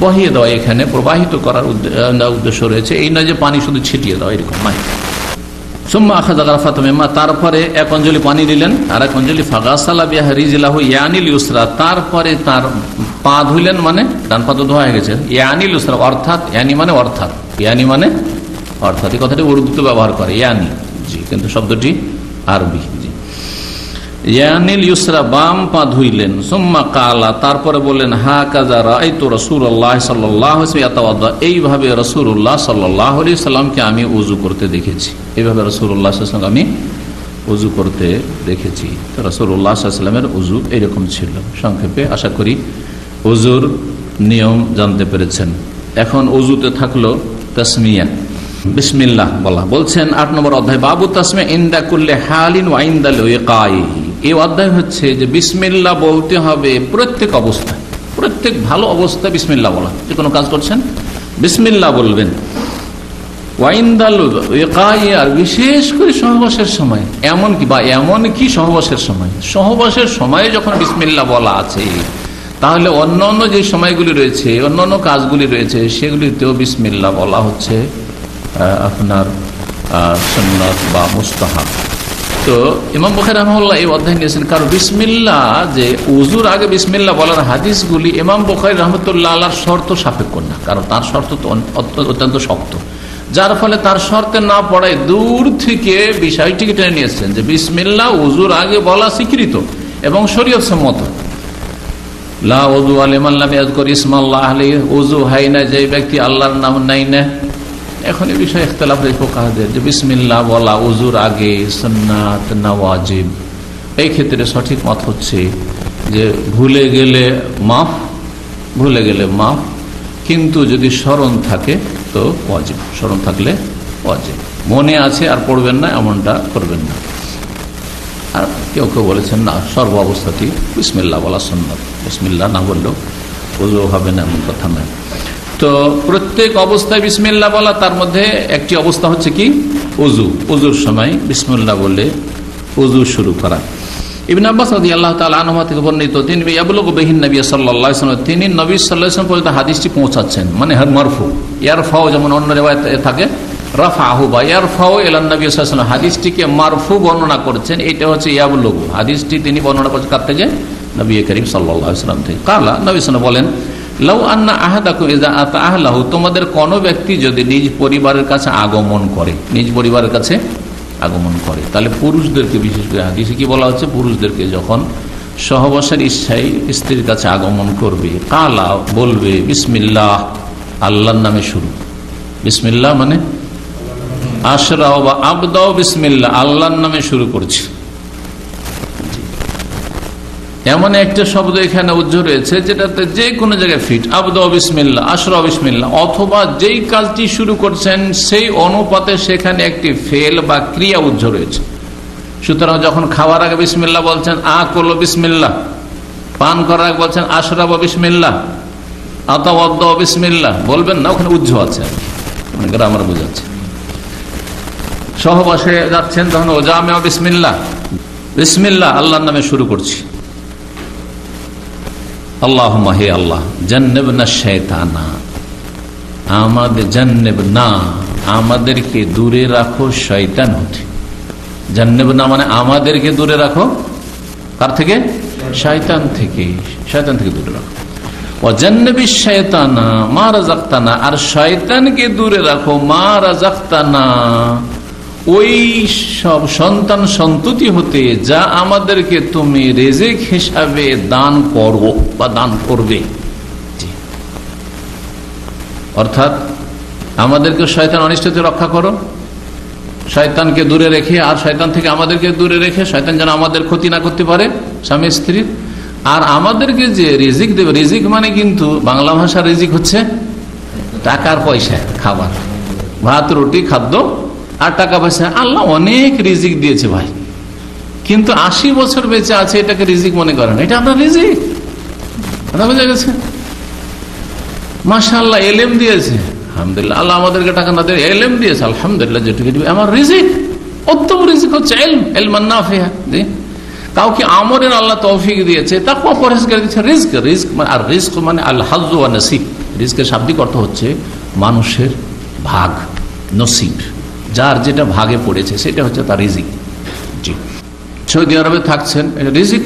বহিয়ে দেওয়া, এখানে প্রবাহিত করার উদ্দেশ্য রয়েছে, এই নয় যে পানি শুধু ছিটিয়ে দেওয়া, এরকম নয়। সুম্মা আখাযা গারফাতাম মিন মা, তারপরে 1 অঞ্জলি পানি দিলেন, আর 1 অঞ্জলি ফাগাসালা বিহা রিজলাহু ইয়ানিল ইউসরা, তারপরে তার পা ধুইলেন, মানে ডান পা তো ধোয়া হয়ে গেছে, ইয়ানিল ইউসরা অর্থাৎ, ইয়ানি মানে অর্থাৎ, ইয়ানি মানে অর্থাৎ, এই কথাটি উর্দুতে ব্যবহার করে ইয়ানি, জি, কিন্তু শব্দটি আরবি, জি, ইয়ানিল ইউসরা, বাম পা ধুইলেন। সুম্মা কালা, তারপরে বললেন, হাকাযা রাআইতু রাসূলুল্লাহ সাল্লাল্লাহু আলাইহি ওয়াসাল্লাম ইয়াতাওয়াদ্দা, এইভাবে রাসূলুল্লাহ সাল্লাল্লাহু আলাইহি ওয়াসাল্লামকে আমি ওযু করতে দেখেছি, এইভাবে রাসূলুল্লাহ সাল্লাল্লাহু আলাইহি ওয়াসাল্লামকে আমি ওযু করতে দেখেছি। তো রাসূলুল্লাহ সাল্লাল্লাহু আলাইহি ওয়াসাল্লামের ওযু এরকম ছিল। সংক্ষেপে আশা করি ওযুর নিয়ম জানতে পেরেছেন। এখন ওযুতে থাকলো তাসমিয়া, বিসমিল্লাহ বলা। বলছেন 8 নম্বর অধ্যায়, বাবু তাসমিয়া ইনদা কুল্লি হালিন ওয়া ইনদাল ইকাই, এই অধ্যায় হচ্ছে যে বিসমিল্লাহ বলতে হবে প্রত্যেক অবস্থায়, প্রত্যেক ভালো অবস্থায় বিসমিল্লাহ বলা, যে কোনো কাজ করছেন বিসমিল্লাহ বলবেন। ওয়া ইনদাল ইকাই, আর বিশেষ করে সহবাসের সময়, এমনকি সহবাসের সময়, সহবাসের সময় যখন বিসমিল্লাহ বলা আছে, তাহলে অন্য অন্য যে সময়গুলি রয়েছে, অন্য অন্য কাজগুলি রয়েছে, সেগুলিতেও বিসমিল্লাহ বলা হচ্ছে আপনার সুন্নাত বা মুস্তাহাব। তো ইমাম বুখারী রাহিমাহুল্লাহ এই অধ্যায় নিয়েছেন, কারণ বিসমিল্লাহ যে উযুর আগে বিসমিল্লাহ বলার হাদিসগুলি ইমাম বুখারী রাহমাতুল্লাহ আলাইহির শর্ত সাপেক্ষ না, কারণ তার শর্ত তো অত্যন্ত শক্ত, যার ফলে তার শর্তে না পড়ায় দূর থেকে বিষয়টিকে টেনে নিয়েছেন যে বিসমিল্লাহ উযুর আগে বলা স্বীকৃত এবং শরীয়ত সম্মত। লা ওযু লিমান লাম ইয়াযকুর ইসমাল্লাহ আলাইহি, ওযু হয় না যে ব্যক্তি আল্লাহর নাম নাই না। এখন এই বিষয়ে ইখতিলাফ রয়েছে ফুকাহাদের যে বিসমিল্লাহ বলা উযুর আগে সুন্নাত না ওয়াজিব। এই ক্ষেত্রে সঠিক মত হচ্ছে যে ভুলে গেলে মাফ, কিন্তু যদি স্মরণ থাকে তো ওয়াজিব, স্মরণ থাকলে ওয়াজিব। মনে আছে আর পড়বেন না এমনটা করবেন না। আর কেউ কেউ বলেছেন না, সর্ব অবস্থাতেই বিসমিল্লাহ বলা সুন্নাত, বিসমিল্লাহ না বললেও ওযু হবে না এমন কথা নয়। তো প্রত্যেক অবস্থায় বিসমিল্লাহ বলা, তার মধ্যে একটি অবস্থা হচ্ছে কি ওযুর সময় বিসমিল্লাহ বলে ওযু শুরু করা। ইবনে আব্বাস রাদিয়াল্লাহু তাআলা আনহু থেকে বর্ণিত, তিনি ইয়াবলুগু বিহিন নবী সাল্লাল্লাহু আলাইহি ওয়াসাল্লাম, তিনি নবী সাল্লাল্লাহু আলাইহি ওয়াসাল্লাম পর্যন্ত হাদিসটি পৌঁছাচ্ছেন, মানে মারফু। ইয়ারফাউ যেমন অন্য রিওয়ায়াতে থাকে রাফাহু বা ইয়ারফাউ ইলান নবী সাল্লাল্লাহু আলাইহি ওয়াসাল্লাম, হাদিসটিকে মারফু বর্ণনা করেছেন। এটা হচ্ছে ইয়াবলুগু, হাদিসটি তিনি বর্ণনা করেছেন কার থেকে? নবী করিম সাল্লাল্লাহু আলাইহি ওয়াসাল্লাম থেকে। কালা, নবী সাল্লাল্লাহু বলেন, লাউ আন্না আহাদাকুম ইযা আতা আহলাহু, তোমাদের কোন ব্যক্তি যদি নিজ পরিবারের কাছে আগমন করে, তাহলে পুরুষদেরকে, বিশেষ করে হাদিসে কি বলা হচ্ছে, পুরুষদেরকে যখন সহবাসের ইচ্ছায় স্ত্রীর কাছে আগমন করবে, কালা বলবে বিসমিল্লাহ, আল্লাহর নামে শুরু। বিসমিল্লাহ মানে আশরাও বা আবদাও বিসমিল্লাহ, আল্লাহর নামে শুরু করছি। এমন একটা শব্দ এখানে উজ্জ্বল রয়েছে যেটাতে যে কোনো জায়গায় ফিট, আবদাও বিসমিল্লাহ, আশরাও বিসমিল্লাহ, অথবা যেই কাজটি শুরু করছেন সেই অনুপাতে সেখানে একটি ফেল বা ক্রিয়া উজ্জ্বল রয়েছে। সুতরাং যখন খাওয়ার আগে বিসমিল্লাহ বলছেন, করলো বিসমিল্লাহ, পান করার আগে বলছেন আশরাব বিসমিল্লাহ, আতাওয়াদ্দ বিসমিল্লাহ, বলবেন না, ওখানে উজ্জ্বল আছে, মানে গ্রামার বোঝাচ্ছে। সহবাসে যাচ্ছেন তখন ওজামেও বিসমিল্লাহ, বিসমিল্লাহ আল্লাহর নামে শুরু করছি। আল্লাহুম্মা, হে আল্লাহ, জান্নিবনা শাইতানা, আমাদেরকে দূরে রাখো শয়তান হতে। জান্নিবনা মানে আমাদেরকে দূরে রাখো, কার থেকে? শয়তান থেকে দূরে রাখো। ওয়াজান্নিবিশ শাইতানা মা রাযাকতানা, আর শয়তানকে দূরে রাখো মা রাযাকতানা, ওই সব সন্তান সন্ততি হতে যা আমাদেরকে তুমি রিজিক হিসাবে দান করো বা দান করবে। অর্থাৎ আমাদেরকে শয়তান অনিষ্ট থেকে রক্ষা করো, শয়তানকে দূরে রেখে, আর শয়তান থেকে আমাদেরকে দূরে রেখে, শয়তান যেন আমাদের ক্ষতি না করতে পারে স্বামী স্ত্রীর। আর আমাদেরকে যে রিজিক দেবে, রিজিক মানে কিন্তু বাংলা ভাষার রিজিক হচ্ছে টাকার পয়সা, খাবার, ভাত রুটি খাদ্য আর টাকা পয়সা। আল্লাহ অনেক রিজিক দিয়েছে ভাই, কিন্তু 80 বছর বেঁচে আছে, এটাকে রিজিক মনে করেন, এটা আপনার রিজিক। বোঝা গেছে? মাশাআল্লাহ এলেম দিয়েছে, আলহামদুলিল্লাহ। আল্লাহ আমাদেরকে টাকা না দিয়ে এলেম দিয়েছে, আলহামদুলিল্লাহ, যেটুকু দিবে আমার রিজিক। উত্তম রিজিক হচ্ছে ইলমান নাফিয়া। কাউকে আমলের আল্লাহ তৌফিক দিয়েছে, তাকওয়া পরহেজগারি দিয়েছে। রিজক আর রিজক মানে আল হাজ্জ ওয়া নসিব। রিজকের শাব্দিক অর্থ হচ্ছে মানুষের ভাগ, নসিব, যার যেটা ভাগে পড়েছে সেটা হচ্ছে তার রিজিক। জি, সৌদি আরবে থাকছেন, এটা রিজিক।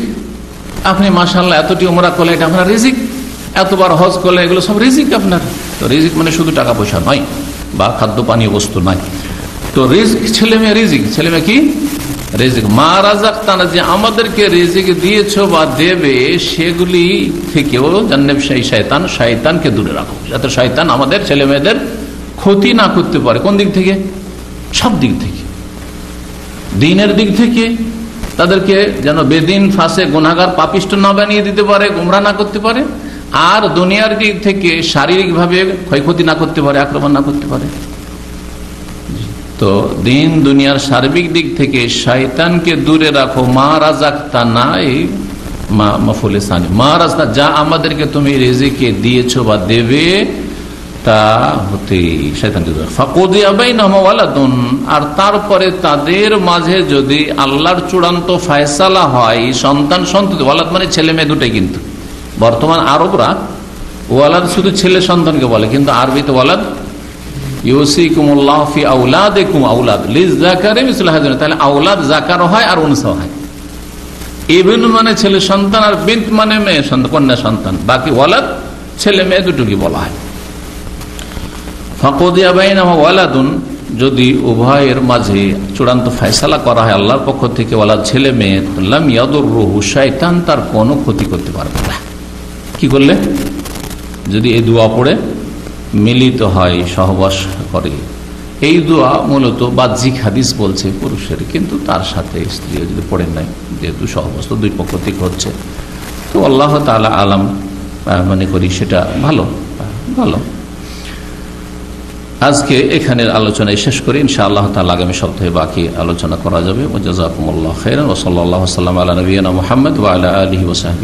আপনি মাশাআল্লাহ এতটি উমরা করলে, এটা আপনার রিজিক। এতবার হজ করলে, এগুলো সব রিজিক আপনার। তো রিজিক মানে শুধু টাকা পয়সা নয় বা খাদ্য পানীয় বস্তু নয়। তো রিজিক, ছেলে মেয়ে রিজিক, ছেলে মেয়ে কি রিজিক। মা রাযাকতানা, যে আমাদেরকে রিজিক দিয়েছো বা দেবে, সেগুলি থেকেও জান্নাব শয়তান, শয়তানকে দূরে রাখো, যাতে শয়তান আমাদের ছেলে মেয়েদের ক্ষতি না করতে পারে। কোন দিক থেকে? সব দিক থেকে। দিনের দিক থেকে তাদেরকে যেন বেদিন, ফাসে, গুনাহগার, পাপিষ্ট না বানিয়ে দিতে পারে, গোমরা না করতে পারে। আর দুনিয়ার দিক থেকে শারীরিকভাবে ক্ষয়ক্ষতি না করতে পারে, আক্রমণ না করতে পারে। তো দিন দুনিয়ার সার্বিক দিক থেকে শয়তানকে দূরে রাখো। মা রাযাকতানা, মাফউলে সানি, মা রাযাকতানা, যা আমাদেরকে তুমি রিজিকে দিয়েছো বা দেবে তা হতে শয়তানকে দূরে। ফাকুদিয়া বাইনাহুম ওয়ালাদুন, আর তারপরে তাদের মাঝে যদি আল্লাহর চূড়ান্ত ফয়সালা হয়, সন্তান সন্ততি, ওয়ালাদ মানে ছেলে মেয়ে দুটাই, কিন্তু বর্তমান আরবরা ওয়ালাদ শুধু ছেলে সন্তানকে বলে, কিন্তু আরবিতে ওয়ালাদ ইউসিকুমুল্লাহু ফি আওলাদিকুম আওলাদ লিযযাকারি মিসলু হাযিল, তাহলে আওলাদ যাকার হয় আর উনসা হয়। ইবন মানে ছেলে সন্তান আর বিনত মানে মেয়ে সন্তান, কন্যা সন্তান। বাকি ওয়ালাদ ছেলে মেয়ে দুটোকে বলা হয়। ফাকুদিয়া বাইনাহুমা ওয়ালাদুন, যদি উভয়ের মাঝে চূড়ান্ত ফয়সালা করা হয় আল্লাহর পক্ষ থেকে ওয়ালাদ ছেলে মেয়ে, লাম ইয়াদুররুহু শাইতান, তার কোনো ক্ষতি করতে পারবে না। কি করলে? যদি এই দোয়া পড়ে মিলিত হয়, সহবাস করে। এই দোয়া মূলত বাহ্যিক হাদিস বলছে পুরুষের, কিন্তু তার সাথে স্ত্রীও যদি পড়ে নেয়, যেহেতু সহবাস তো দুই পক্ষ থেকে হচ্ছে, তো আল্লাহ তাআলা আলাম, মনে করি সেটা ভালো ভালো। আজকে এখানের আলোচনায় শেষ করি, ইনশাআল্লাহ তাআলা আগামী সপ্তাহে বাকি আলোচনা করা যাবে। ওয়া জাযাকুমুল্লাহু খাইরান ওয়া সাল্লাল্লাহু আলা নবিয়িনা মুহাম্মদ ওয়া আলা আলিহি ওয়া সাহবিহি।